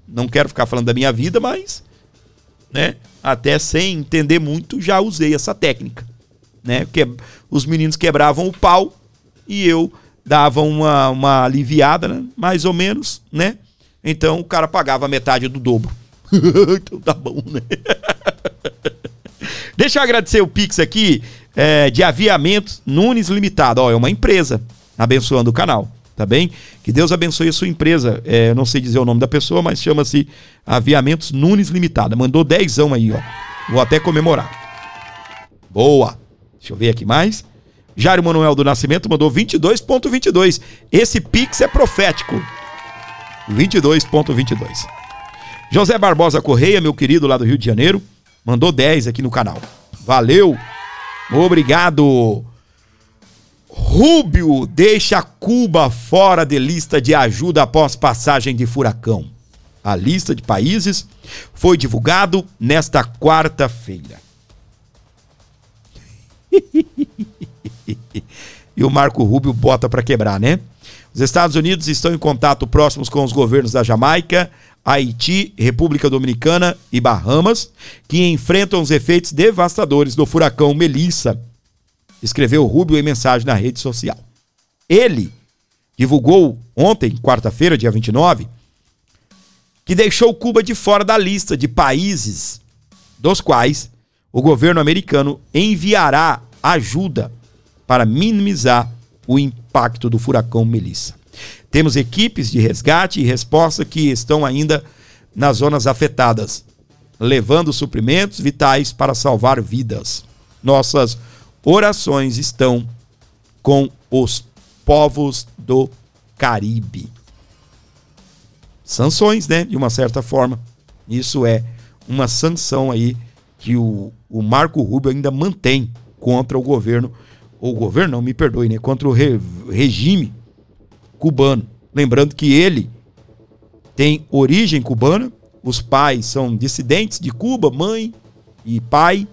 Não quero ficar falando da minha vida, mas, né, até sem entender muito, já usei essa técnica, né? Porque os meninos quebravam o pau e eu dava uma aliviada, né? Mais ou menos, né? Então o cara pagava metade do dobro. Então tá bom, né? Deixa eu agradecer o Pix aqui de Aviamentos Nunes Limitada. Ó, é uma empresa abençoando o canal, tá bem? Que Deus abençoe a sua empresa. Eu não sei dizer o nome da pessoa, mas chama-se Aviamentos Nunes Limitada. Mandou 10ão aí, ó. Vou até comemorar. Boa. Deixa eu ver aqui mais. Jairo Manuel do Nascimento mandou 22,22. Esse Pix é profético. 22,22. José Barbosa Correia, meu querido lá do Rio de Janeiro, mandou 10 aqui no canal. Valeu. Obrigado. Rubio deixa Cuba fora de lista de ajuda após passagem de furacão. A lista de países foi divulgado nesta quarta-feira. E o Marco Rubio bota para quebrar, né? Os Estados Unidos estão em contato próximos com os governos da Jamaica, Haiti, República Dominicana e Bahamas, que enfrentam os efeitos devastadores do furacão Melissa, escreveu Rubio em mensagem na rede social. Ele divulgou ontem, quarta-feira, dia 29, que deixou Cuba de fora da lista de países dos quais o governo americano enviará ajuda para minimizar o impacto do furacão Melissa. Temos equipes de resgate e resposta que estão ainda nas zonas afetadas, levando suprimentos vitais para salvar vidas. Nossas orações estão com os povos do Caribe. Sanções, né? De uma certa forma. Isso é uma sanção aí que o Marco Rubio ainda mantém contra o governo, não, me perdoe, né? Contra o regime cubano. Lembrando que ele tem origem cubana, os pais são dissidentes de Cuba, mãe e pai,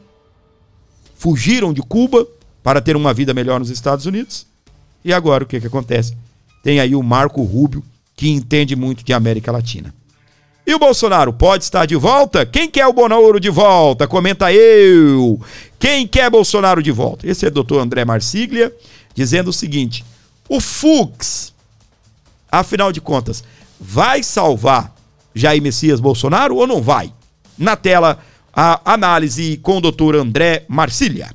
fugiram de Cuba para ter uma vida melhor nos Estados Unidos. E agora o que acontece? Tem aí o Marco Rubio, que entende muito de América Latina. E o Bolsonaro pode estar de volta? Quem quer o Bonoro de volta? Comenta eu. Quem quer Bolsonaro de volta? Esse é o doutor André Marsiglia dizendo o seguinte: o Fux, afinal de contas, vai salvar Jair Messias Bolsonaro ou não vai? Na tela, a análise com o doutor André Marsiglia.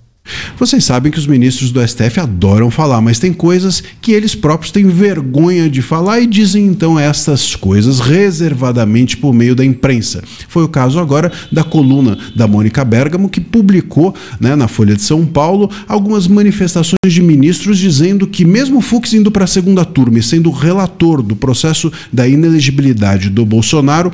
Vocês sabem que os ministros do STF adoram falar, mas tem coisas que eles próprios têm vergonha de falar e dizem então essas coisas reservadamente por meio da imprensa. Foi o caso agora da coluna da Mônica Bergamo, que publicou, na Folha de São Paulo algumas manifestações de ministros dizendo que mesmo o Fux indo para a segunda turma e sendo relator do processo da inelegibilidade do Bolsonaro,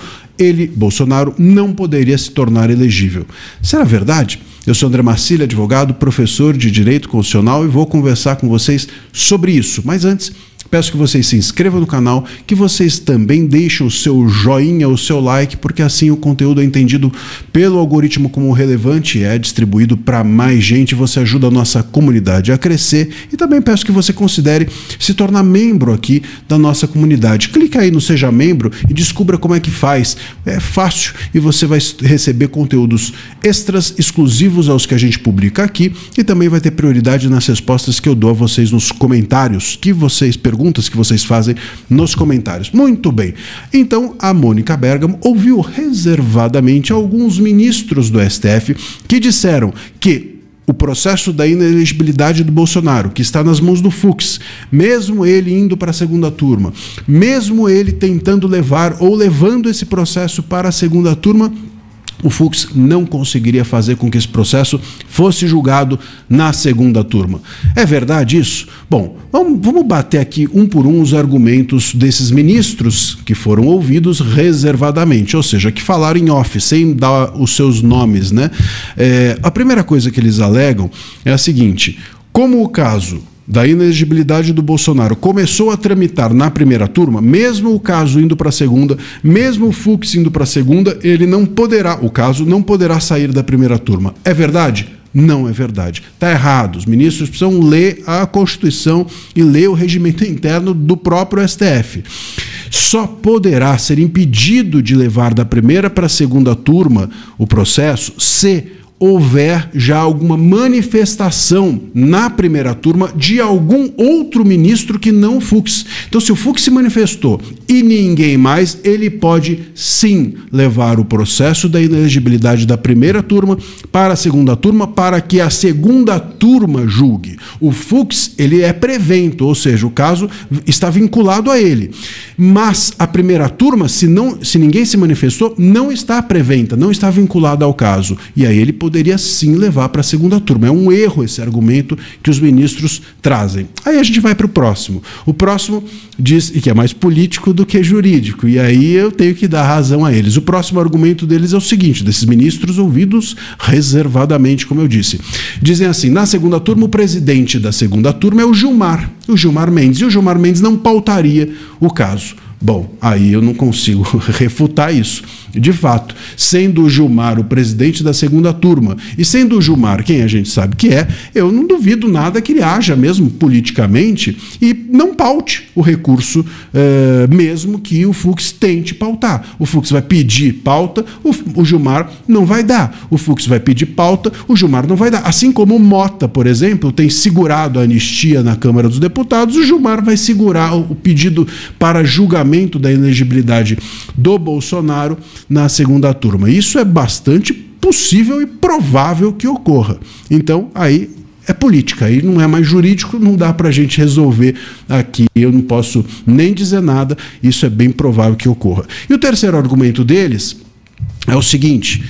Bolsonaro, não poderia se tornar elegível. Será verdade? Eu sou André Marsiglia, advogado, professor de Direito Constitucional, e vou conversar com vocês sobre isso. Mas antes, peço que vocês se inscrevam no canal, que vocês também deixem o seu joinha, o seu like, porque assim o conteúdo é entendido pelo algoritmo como relevante e é distribuído para mais gente. Você ajuda a nossa comunidade a crescer, e também peço que você considere se tornar membro aqui da nossa comunidade. Clica aí no Seja Membro e descubra como é que faz. É fácil e você vai receber conteúdos extras exclusivos aos que a gente publica aqui, e também vai ter prioridade nas respostas que eu dou a vocês nos comentários, que vocês perguntam, que vocês fazem nos comentários. Muito bem. Então, a Mônica Bergamo ouviu reservadamente alguns ministros do STF que disseram que o processo da inelegibilidade do Bolsonaro, que está nas mãos do Fux, mesmo ele indo para a segunda turma, mesmo ele tentando levar ou levando esse processo para a segunda turma, o Fux não conseguiria fazer com que esse processo fosse julgado na segunda turma. É verdade isso? Bom, vamos bater aqui um por um os argumentos desses ministros que foram ouvidos reservadamente, ou seja, que falaram em off, sem dar os seus nomes, a primeira coisa que eles alegam é a seguinte: como o caso da inelegibilidade do Bolsonaro começou a tramitar na primeira turma, mesmo o caso indo para a segunda, mesmo o Fux indo para a segunda, o caso não poderá sair da primeira turma. É verdade? Não é verdade. Está errado. Os ministros precisam ler a Constituição e ler o regimento interno do próprio STF. Só poderá ser impedido de levar da primeira para a segunda turma o processo se houver já alguma manifestação na primeira turma de algum outro ministro que não o Fux. Então, se o Fux se manifestou e ninguém mais, ele pode sim levar o processo da inelegibilidade da primeira turma para a segunda turma, para que a segunda turma julgue. O Fux, ele é prevento, ou seja, o caso está vinculado a ele. Mas a primeira turma, se ninguém se manifestou, não está preventa, não está vinculada ao caso. E aí ele poderia sim levar para a segunda turma. É um erro esse argumento que os ministros trazem. Aí a gente vai para o próximo. O próximo diz que é mais político do que jurídico, e aí eu tenho que dar razão a eles. O próximo argumento deles é o seguinte, desses ministros ouvidos reservadamente, como eu disse. Dizem assim: na segunda turma, o presidente da segunda turma é o Gilmar Mendes, e o Gilmar Mendes não pautaria o caso. Bom, aí eu não consigo refutar isso. De fato, sendo o Gilmar o presidente da segunda turma e sendo o Gilmar quem a gente sabe que é, eu não duvido nada que ele haja mesmo politicamente e não paute o recurso, mesmo que o Fux tente pautar. O Fux vai pedir pauta, o Gilmar não vai dar. O Fux vai pedir pauta, o Gilmar não vai dar. Assim como o Mota, por exemplo, tem segurado a anistia na Câmara dos Deputados, o Gilmar vai segurar o pedido para julgamento da inelegibilidade do Bolsonaro na segunda turma. Isso é bastante possível e provável que ocorra. Então, aí é política, aí não é mais jurídico, não dá para a gente resolver aqui, eu não posso nem dizer nada, isso é bem provável que ocorra. E o terceiro argumento deles é o seguinte: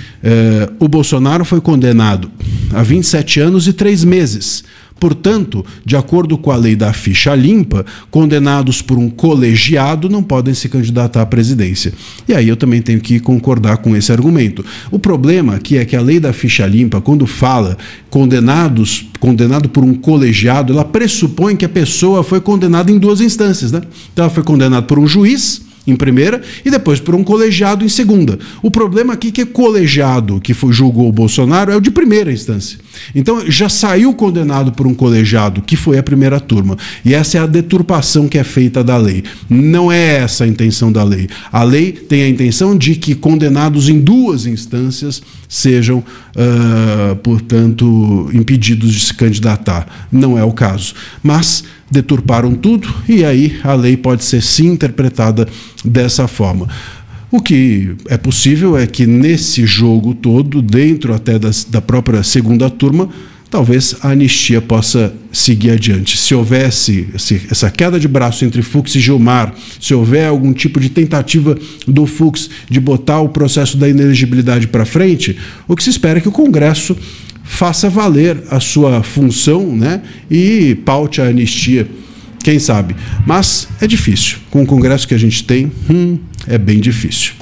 o Bolsonaro foi condenado a 27 anos e 3 meses. Portanto, de acordo com a lei da ficha limpa, condenados por um colegiado não podem se candidatar à presidência. E aí eu também tenho que concordar com esse argumento. O problema aqui é que a lei da ficha limpa, quando fala condenado por um colegiado, ela pressupõe que a pessoa foi condenada em 2 instâncias, né? Então ela foi condenada por um juiz em primeira e depois por um colegiado em segunda. O problema aqui é que o colegiado que julgou o Bolsonaro é o de primeira instância. Então já saiu condenado por um colegiado que foi a primeira turma. E essa é a deturpação que é feita da lei. Não é essa a intenção da lei. A lei tem a intenção de que condenados em duas instâncias sejam, portanto, impedidos de se candidatar. Não é o caso. Mas deturparam tudo e aí a lei pode ser sim interpretada dessa forma. O que é possível é que nesse jogo todo, dentro até da própria segunda turma, talvez a anistia possa seguir adiante. Se houvesse essa queda de braço entre Fux e Gilmar, se houver algum tipo de tentativa do Fux de botar o processo da inelegibilidade para frente, o que se espera é que o Congresso faça valer a sua função, né, e paute a anistia, quem sabe. Mas é difícil. Com o Congresso que a gente tem, é bem difícil.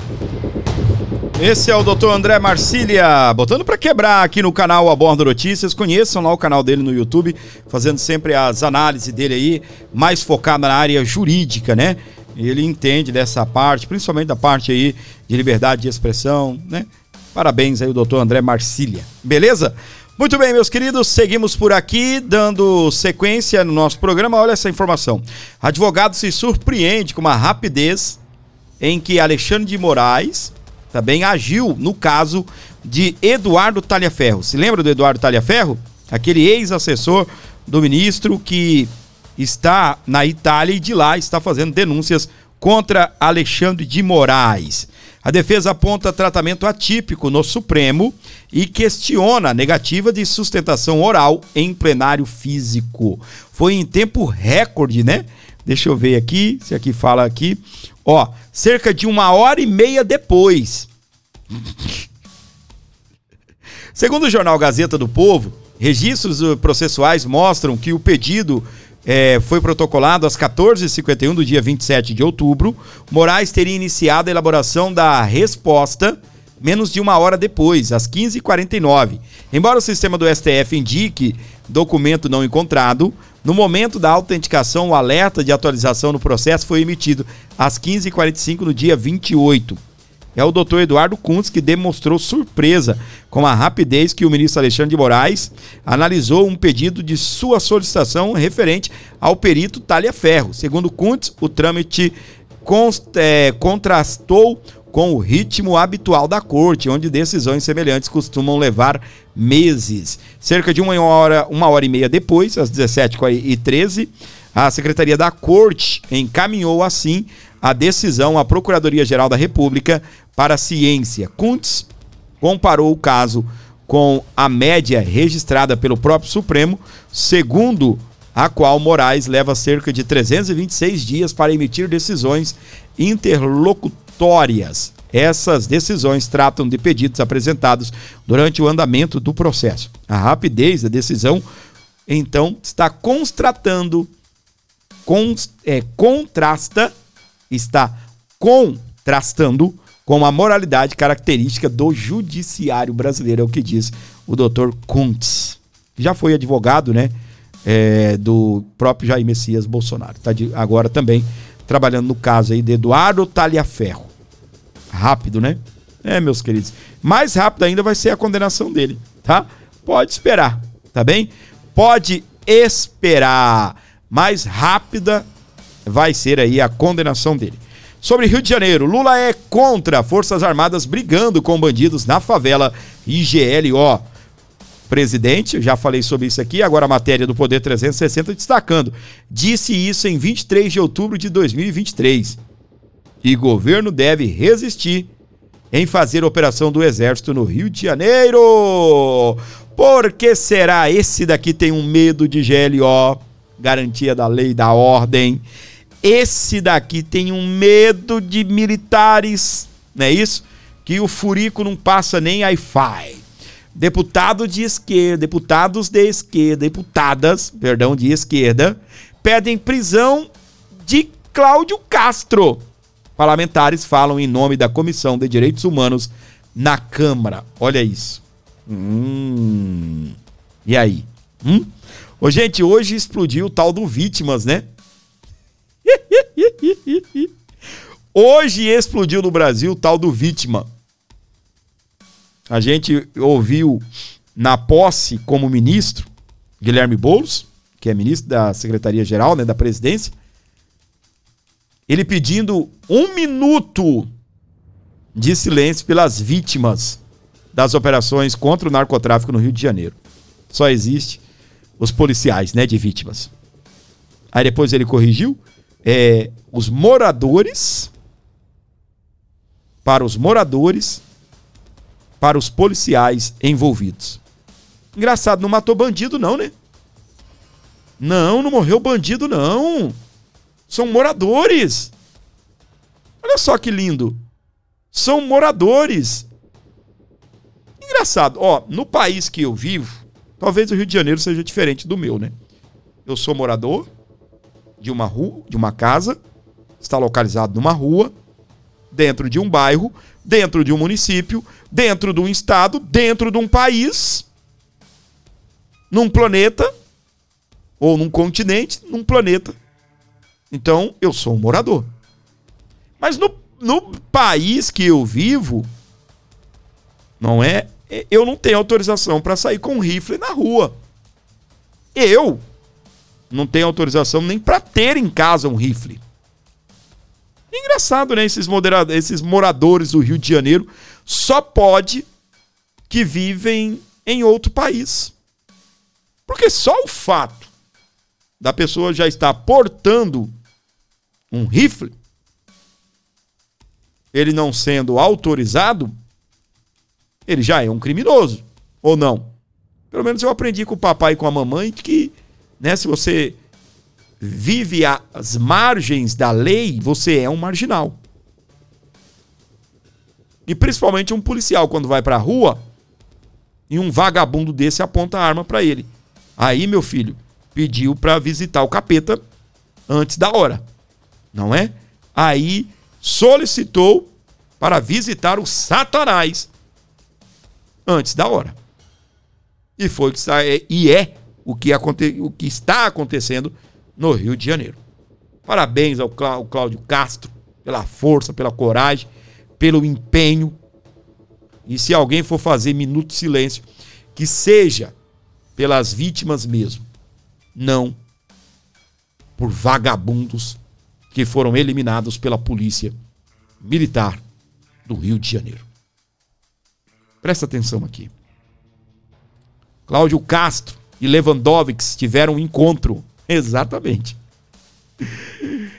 Esse é o Dr. André Marcília, botando para quebrar aqui no canal Abordo Notícias. Conheçam lá o canal dele no YouTube, fazendo sempre as análises dele aí, mais focada na área jurídica, né? Ele entende dessa parte, principalmente da parte aí de liberdade de expressão, né? Parabéns aí o Dr. André Marcília, beleza? Muito bem, meus queridos, seguimos por aqui, dando sequência no nosso programa. Olha essa informação. Advogado se surpreende com uma rapidez em que Alexandre de Moraes também agiu no caso de Eduardo Talhaferro. Se lembra do Eduardo Talhaferro? Aquele ex-assessor do ministro que está na Itália e de lá está fazendo denúncias contra Alexandre de Moraes. A defesa aponta tratamento atípico no Supremo e questiona a negativa de sustentação oral em plenário físico. Foi em tempo recorde, né? Deixa eu ver aqui, se aqui fala aqui. Ó, cerca de 1h30 depois. Segundo o jornal Gazeta do Povo, registros processuais mostram que o pedido foi protocolado às 14h51 do dia 27 de outubro. Moraes teria iniciado a elaboração da resposta menos de 1 hora depois, às 15h49. Embora o sistema do STF indique documento não encontrado, no momento da autenticação, o alerta de atualização no processo foi emitido às 15h45 no dia 28. É o doutor Eduardo Kuntz que demonstrou surpresa com a rapidez que o ministro Alexandre de Moraes analisou um pedido de sua solicitação referente ao perito Talhaferro. Segundo Kuntz, o trâmite contrastou com o ritmo habitual da corte, onde decisões semelhantes costumam levar meses. Cerca de 1h30 depois, às 17h13, a Secretaria da Corte encaminhou assim a decisão à Procuradoria-Geral da República para a ciência. Kuntz comparou o caso com a média registrada pelo próprio Supremo, segundo a qual Moraes leva cerca de 326 dias para emitir decisões interlocutórias. Essas decisões tratam de pedidos apresentados durante o andamento do processo. A rapidez da decisão, então, está contrastando com a moralidade característica do judiciário brasileiro, é o que diz o doutor Kuntz. Já foi advogado, né, do próprio Jair Messias Bolsonaro. Está agora também trabalhando no caso aí de Eduardo Talhaferro. Rápido, né? Meus queridos. Mais rápido ainda vai ser a condenação dele, tá? Pode esperar, tá bem? Pode esperar. Mais rápida vai ser aí a condenação dele. Sobre Rio de Janeiro, Lula é contra Forças Armadas brigando com bandidos na favela IGLO. Presidente, eu já falei sobre isso aqui, agora a matéria do Poder 360 destacando. Disse isso em 23 de outubro de 2023. E governo deve resistir em fazer operação do Exército no Rio de Janeiro. Por que será? Esse daqui tem um medo de GLO, garantia da lei e da ordem. Esse daqui tem um medo de militares, não é isso? Que o furico não passa nem Wi-Fi. Deputados de esquerda, deputadas de esquerda, pedem prisão de Cláudio Castro. Parlamentares falam em nome da Comissão de Direitos Humanos na Câmara. Olha isso. E aí? Ô, gente, hoje explodiu o tal do Vítimas, né? Hoje explodiu no Brasil o tal do vítima. A gente ouviu na posse como ministro Guilherme Boulos, que é ministro da Secretaria-Geral, né, da Presidência, ele pedindo 1 minuto de silêncio pelas vítimas das operações contra o narcotráfico no Rio de Janeiro. Só existe os policiais, né, de vítimas. Aí depois ele corrigiu, os moradores, para os policiais envolvidos. Engraçado, não matou bandido não, né? Não morreu bandido não. São moradores. Olha só que lindo. São moradores. Engraçado, ó, no país que eu vivo, talvez o Rio de Janeiro seja diferente do meu, né? Eu sou morador de uma rua, de uma casa, está localizado numa rua, dentro de um bairro, dentro de um município, dentro de um estado, dentro de um país, num planeta, ou num continente, num planeta. Então, eu sou um morador. Mas no país que eu vivo, eu não tenho autorização para sair com um rifle na rua. Eu não tenho autorização nem para ter em casa um rifle. Engraçado, né? Esses moradores do Rio de Janeiro só pode que vivem em outro país. Porque só o fato da pessoa já estar portando um rifle, ele não sendo autorizado, ele já é um criminoso, ou não? Pelo menos eu aprendi com o papai e com a mamãe que, né, se você vive às margens da lei, você é um marginal. E principalmente um policial, quando vai pra rua e um vagabundo desse aponta a arma pra ele. Aí, meu filho, pediu pra visitar o capeta antes da hora, não é? Aí solicitou para visitar o Satanás antes da hora. E foi o que está acontecendo no Rio de Janeiro. Parabéns ao Cláudio Castro pela força, pela coragem, pelo empenho. E se alguém for fazer minuto de silêncio, que seja pelas vítimas mesmo, não por vagabundos que foram eliminados pela polícia militar do Rio de Janeiro. Presta atenção aqui. Cláudio Castro e Lewandowski tiveram um encontro. Exatamente.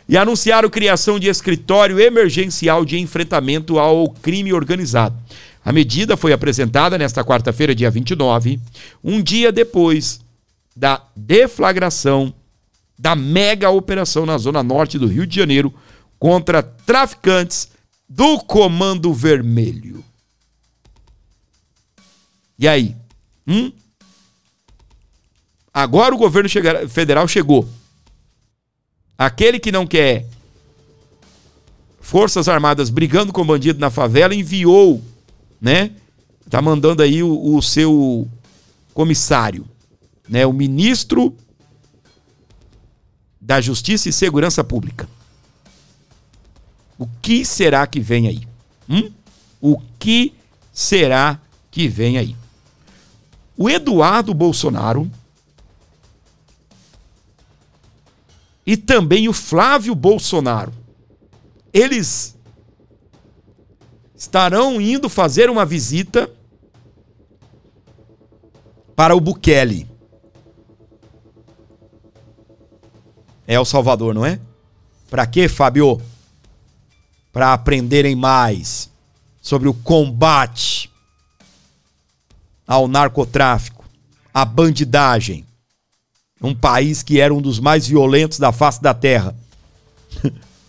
E anunciaram criação de escritório emergencial de enfrentamento ao crime organizado. A medida foi apresentada nesta quarta-feira, dia 29, um dia depois da deflagração da mega operação na zona norte do Rio de Janeiro contra traficantes do Comando Vermelho. E aí? Agora o governo federal chegou. Aquele que não quer Forças Armadas brigando com bandido na favela enviou, né? Tá mandando aí o seu comissário, né? O ministro da Justiça e Segurança Pública. O que será que vem aí? O que será que vem aí? O Eduardo Bolsonaro e também o Flávio Bolsonaro, eles estarão indo fazer uma visita para o Bukele. É El Salvador, não é? Para quê, Fábio? Para aprenderem mais sobre o combate ao narcotráfico, à bandidagem. Um país que era um dos mais violentos da face da terra.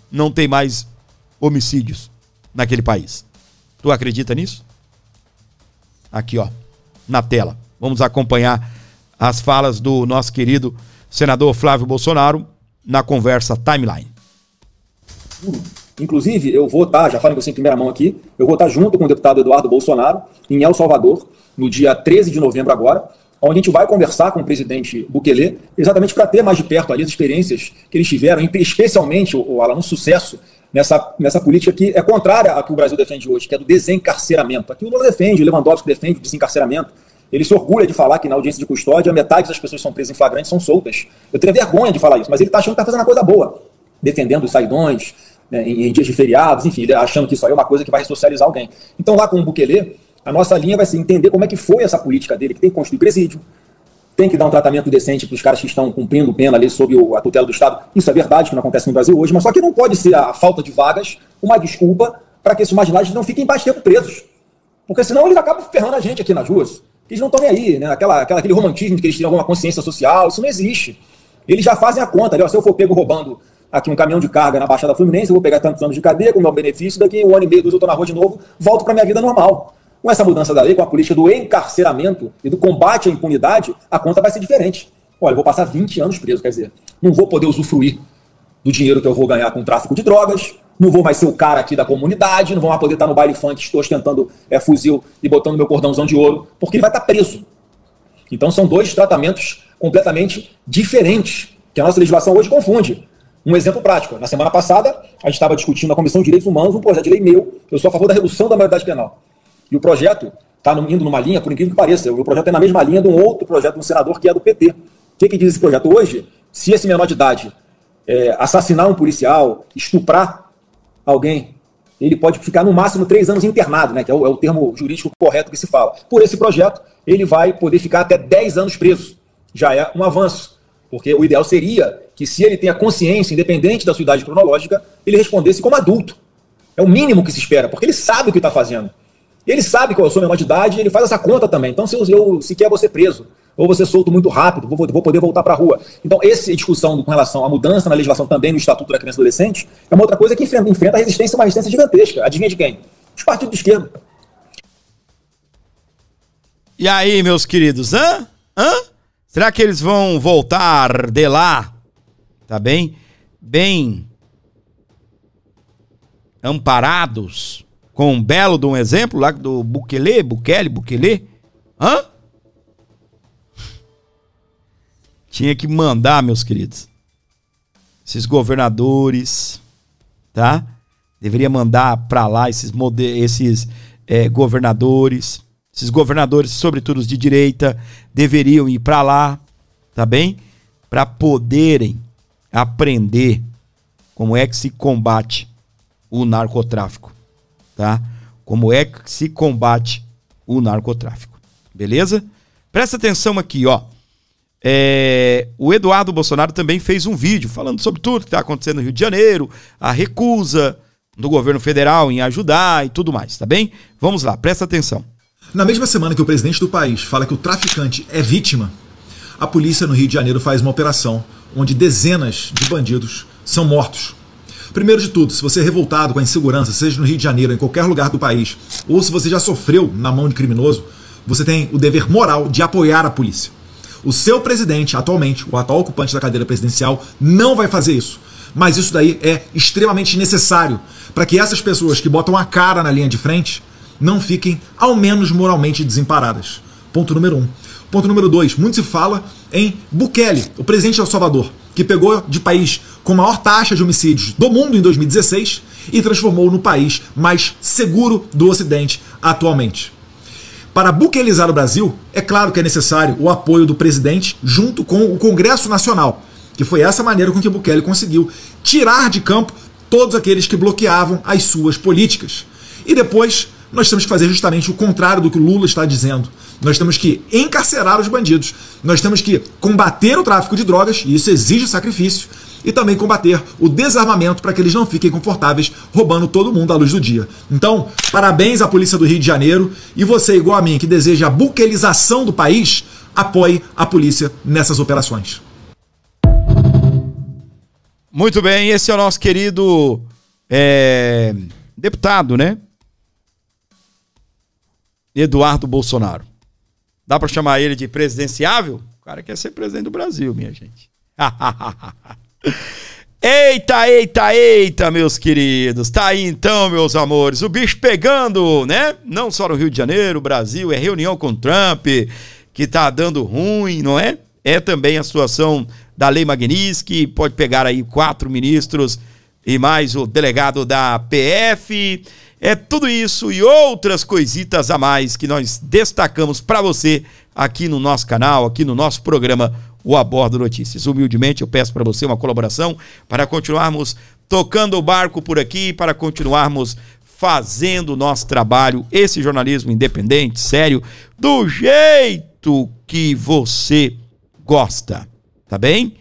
Não tem mais homicídios naquele país. Tu acredita nisso? Aqui, ó, na tela. Vamos acompanhar as falas do nosso querido senador Flávio Bolsonaro na conversa Timeline. Inclusive, eu vou estar, já falei com você em primeira mão aqui, eu vou estar junto com o deputado Eduardo Bolsonaro em El Salvador, no dia 13 de novembro agora, onde a gente vai conversar com o presidente Bukele, exatamente para ter mais de perto ali as experiências que eles tiveram, especialmente, Alan, um sucesso nessa política que é contrária à que o Brasil defende hoje, que é do desencarceramento. Aqui o Lula defende, o Lewandowski defende o desencarceramento. Ele se orgulha de falar que na audiência de custódia metade das pessoas que são presas em flagrante são soltas. Eu teria vergonha de falar isso, mas ele está achando que está fazendo uma coisa boa, defendendo os saidões, né, em dias de feriados, enfim, achando que isso aí é uma coisa que vai ressocializar alguém. Então lá com o Bukele, a nossa linha vai ser entender como é que foi essa política dele, que tem que construir presídio, tem que dar um tratamento decente para os caras que estão cumprindo pena ali sob a tutela do Estado. Isso é verdade, que não acontece no Brasil hoje, mas só que não pode ser a falta de vagas uma desculpa para que esses marginais não fiquem mais tempo presos. Porque senão eles acabam ferrando a gente aqui nas ruas. Eles não estão nem aí, né? Aquele romantismo de que eles têm alguma consciência social, isso não existe. Eles já fazem a conta, né? Se eu for pego roubando aqui um caminhão de carga na Baixada Fluminense, eu vou pegar tantos anos de cadeia com o meu benefício, daqui 1 ano e meio, 2 eu estou na rua de novo, volto para minha vida normal. Com essa mudança da lei, com a política do encarceramento e do combate à impunidade, a conta vai ser diferente. Olha, eu vou passar 20 anos preso, quer dizer, não vou poder usufruir do dinheiro que eu vou ganhar com o tráfico de drogas, não vou mais ser o cara aqui da comunidade, não vou mais poder estar no baile funk ostentando fuzil e botando meu cordãozão de ouro, porque ele vai estar preso. Então são dois tratamentos completamente diferentes, que a nossa legislação hoje confunde. Um exemplo prático, na semana passada, a gente estava discutindo na Comissão de Direitos Humanos um projeto de lei meu, eu sou a favor da redução da maioridade penal. E o projeto está indo numa linha, por incrível que pareça, o projeto é na mesma linha de um outro projeto de um senador que é do PT. O que diz esse projeto? Hoje, se esse menor de idade assassinar um policial, estuprar alguém, ele pode ficar no máximo 3 anos internado, né, que é o termo jurídico correto que se fala. Por esse projeto, ele vai poder ficar até 10 anos preso. Já é um avanço, porque o ideal seria que, se ele tem a consciência, independente da sua idade cronológica, ele respondesse como adulto. É o mínimo que se espera, porque ele sabe o que está fazendo. Ele sabe que eu sou menor de idade e ele faz essa conta também. Então, se quer você preso, ou você solto muito rápido, vou poder voltar para a rua. Então, essa discussão com relação à mudança na legislação também no Estatuto da Criança e Adolescente é uma outra coisa que enfrenta a resistência, uma resistência gigantesca. Adivinha de quem? Os partidos de esquerda. E aí, meus queridos, hã? Será que eles vão voltar de lá? Tá bem? Bem amparados? Com um belo de um exemplo lá do Bukele? Hã? Tinha que mandar, meus queridos, esses governadores, tá? Deveria mandar pra lá esses governadores, sobretudo os de direita, deveriam ir pra lá, tá bem? Pra poderem aprender como é que se combate o narcotráfico. Tá? Como é que se combate o narcotráfico. Beleza? Presta atenção aqui, ó. O Eduardo Bolsonaro também fez um vídeo falando sobre tudo que está acontecendo no Rio de Janeiro, a recusa do governo federal em ajudar e tudo mais, tá bem? Vamos lá, presta atenção. Na mesma semana que o presidente do país fala que o traficante é vítima, a polícia no Rio de Janeiro faz uma operação onde dezenas de bandidos são mortos. Primeiro de tudo, se você é revoltado com a insegurança, seja no Rio de Janeiro ou em qualquer lugar do país, ou se você já sofreu na mão de criminoso, você tem o dever moral de apoiar a polícia. O seu presidente, atualmente, o atual ocupante da cadeira presidencial, não vai fazer isso. Mas isso daí é extremamente necessário para que essas pessoas que botam a cara na linha de frente não fiquem, ao menos, moralmente desamparadas. Ponto número 1. Ponto número 2. Muito se fala em Bukele, o presidente de El Salvador, que pegou de país com a maior taxa de homicídios do mundo em 2016 e transformou no país mais seguro do Ocidente atualmente. Para bukelizar o Brasil, é claro que é necessário o apoio do presidente junto com o Congresso Nacional, que foi essa maneira com que Bukele conseguiu tirar de campo todos aqueles que bloqueavam as suas políticas. E depois nós temos que fazer justamente o contrário do que o Lula está dizendo. Nós temos que encarcerar os bandidos, nós temos que combater o tráfico de drogas, e isso exige sacrifício, e também combater o desarmamento para que eles não fiquem confortáveis roubando todo mundo à luz do dia. Então, parabéns à Polícia do Rio de Janeiro, e você, igual a mim, que deseja a buquelização do país, apoie a polícia nessas operações. Muito bem, esse é o nosso querido deputado, né? Eduardo Bolsonaro. Dá pra chamar ele de presidenciável? O cara quer ser presidente do Brasil, minha gente. Eita, meus queridos. Tá aí então, meus amores. O bicho pegando, né? Não só no Rio de Janeiro, Brasil, é reunião com Trump, que tá dando ruim, não é? É também a situação da Lei Magnitsky, pode pegar aí 4 ministros e mais o delegado da PF. É tudo isso e outras coisitas a mais que nós destacamos para você aqui no nosso canal, aqui no nosso programa O Abordo Notícias. Humildemente eu peço para você uma colaboração para continuarmos tocando o barco por aqui, para continuarmos fazendo o nosso trabalho, esse jornalismo independente, sério, do jeito que você gosta, tá bem?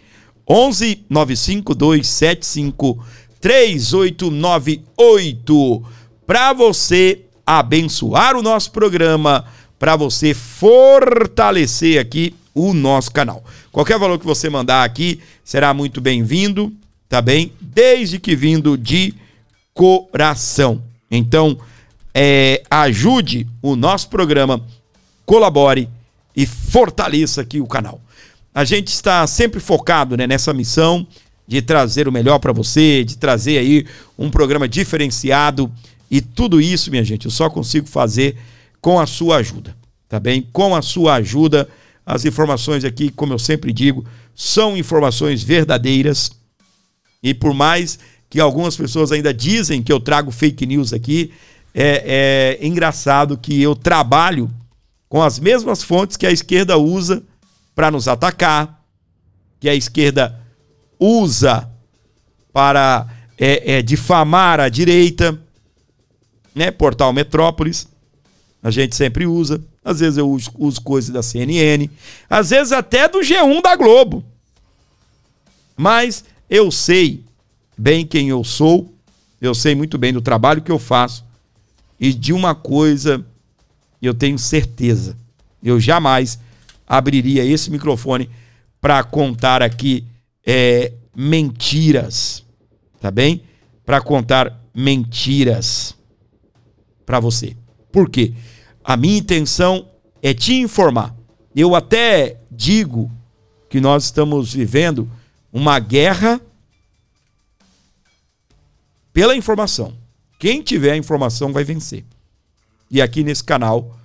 11 95275 3898 para você abençoar o nosso programa, para você fortalecer aqui o nosso canal. Qualquer valor que você mandar aqui será muito bem-vindo, tá bem? Desde que vindo de coração. Então, ajude o nosso programa, colabore e fortaleça aqui o canal. A gente está sempre focado, né, nessa missão de trazer o melhor para você, de trazer aí um programa diferenciado, e tudo isso, minha gente, eu só consigo fazer com a sua ajuda, tá bem? Com a sua ajuda, as informações aqui, como eu sempre digo, são informações verdadeiras, e por mais que algumas pessoas ainda dizem que eu trago fake news aqui, é engraçado que eu trabalho com as mesmas fontes que a esquerda usa para nos atacar, que a esquerda usa para difamar a direita, né? Portal Metrópolis, a gente sempre usa. Às vezes eu uso coisas da CNN, às vezes até do G1 da Globo. Mas eu sei bem quem eu sou, eu sei muito bem do trabalho que eu faço, e de uma coisa eu tenho certeza: eu jamais abriria esse microfone para contar aqui mentiras, tá bem? Para contar mentiras para você. Por quê? A minha intenção é te informar. Eu até digo que nós estamos vivendo uma guerra pela informação. Quem tiver a informação vai vencer. E aqui nesse canal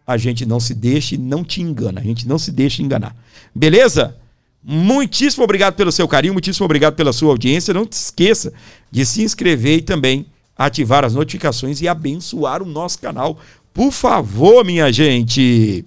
a gente não se deixa e não te engana. A gente não se deixa enganar. Beleza? Muitíssimo obrigado pelo seu carinho, muitíssimo obrigado pela sua audiência. Não te esqueça de se inscrever e também ativar as notificações e abençoar o nosso canal. Por favor, minha gente.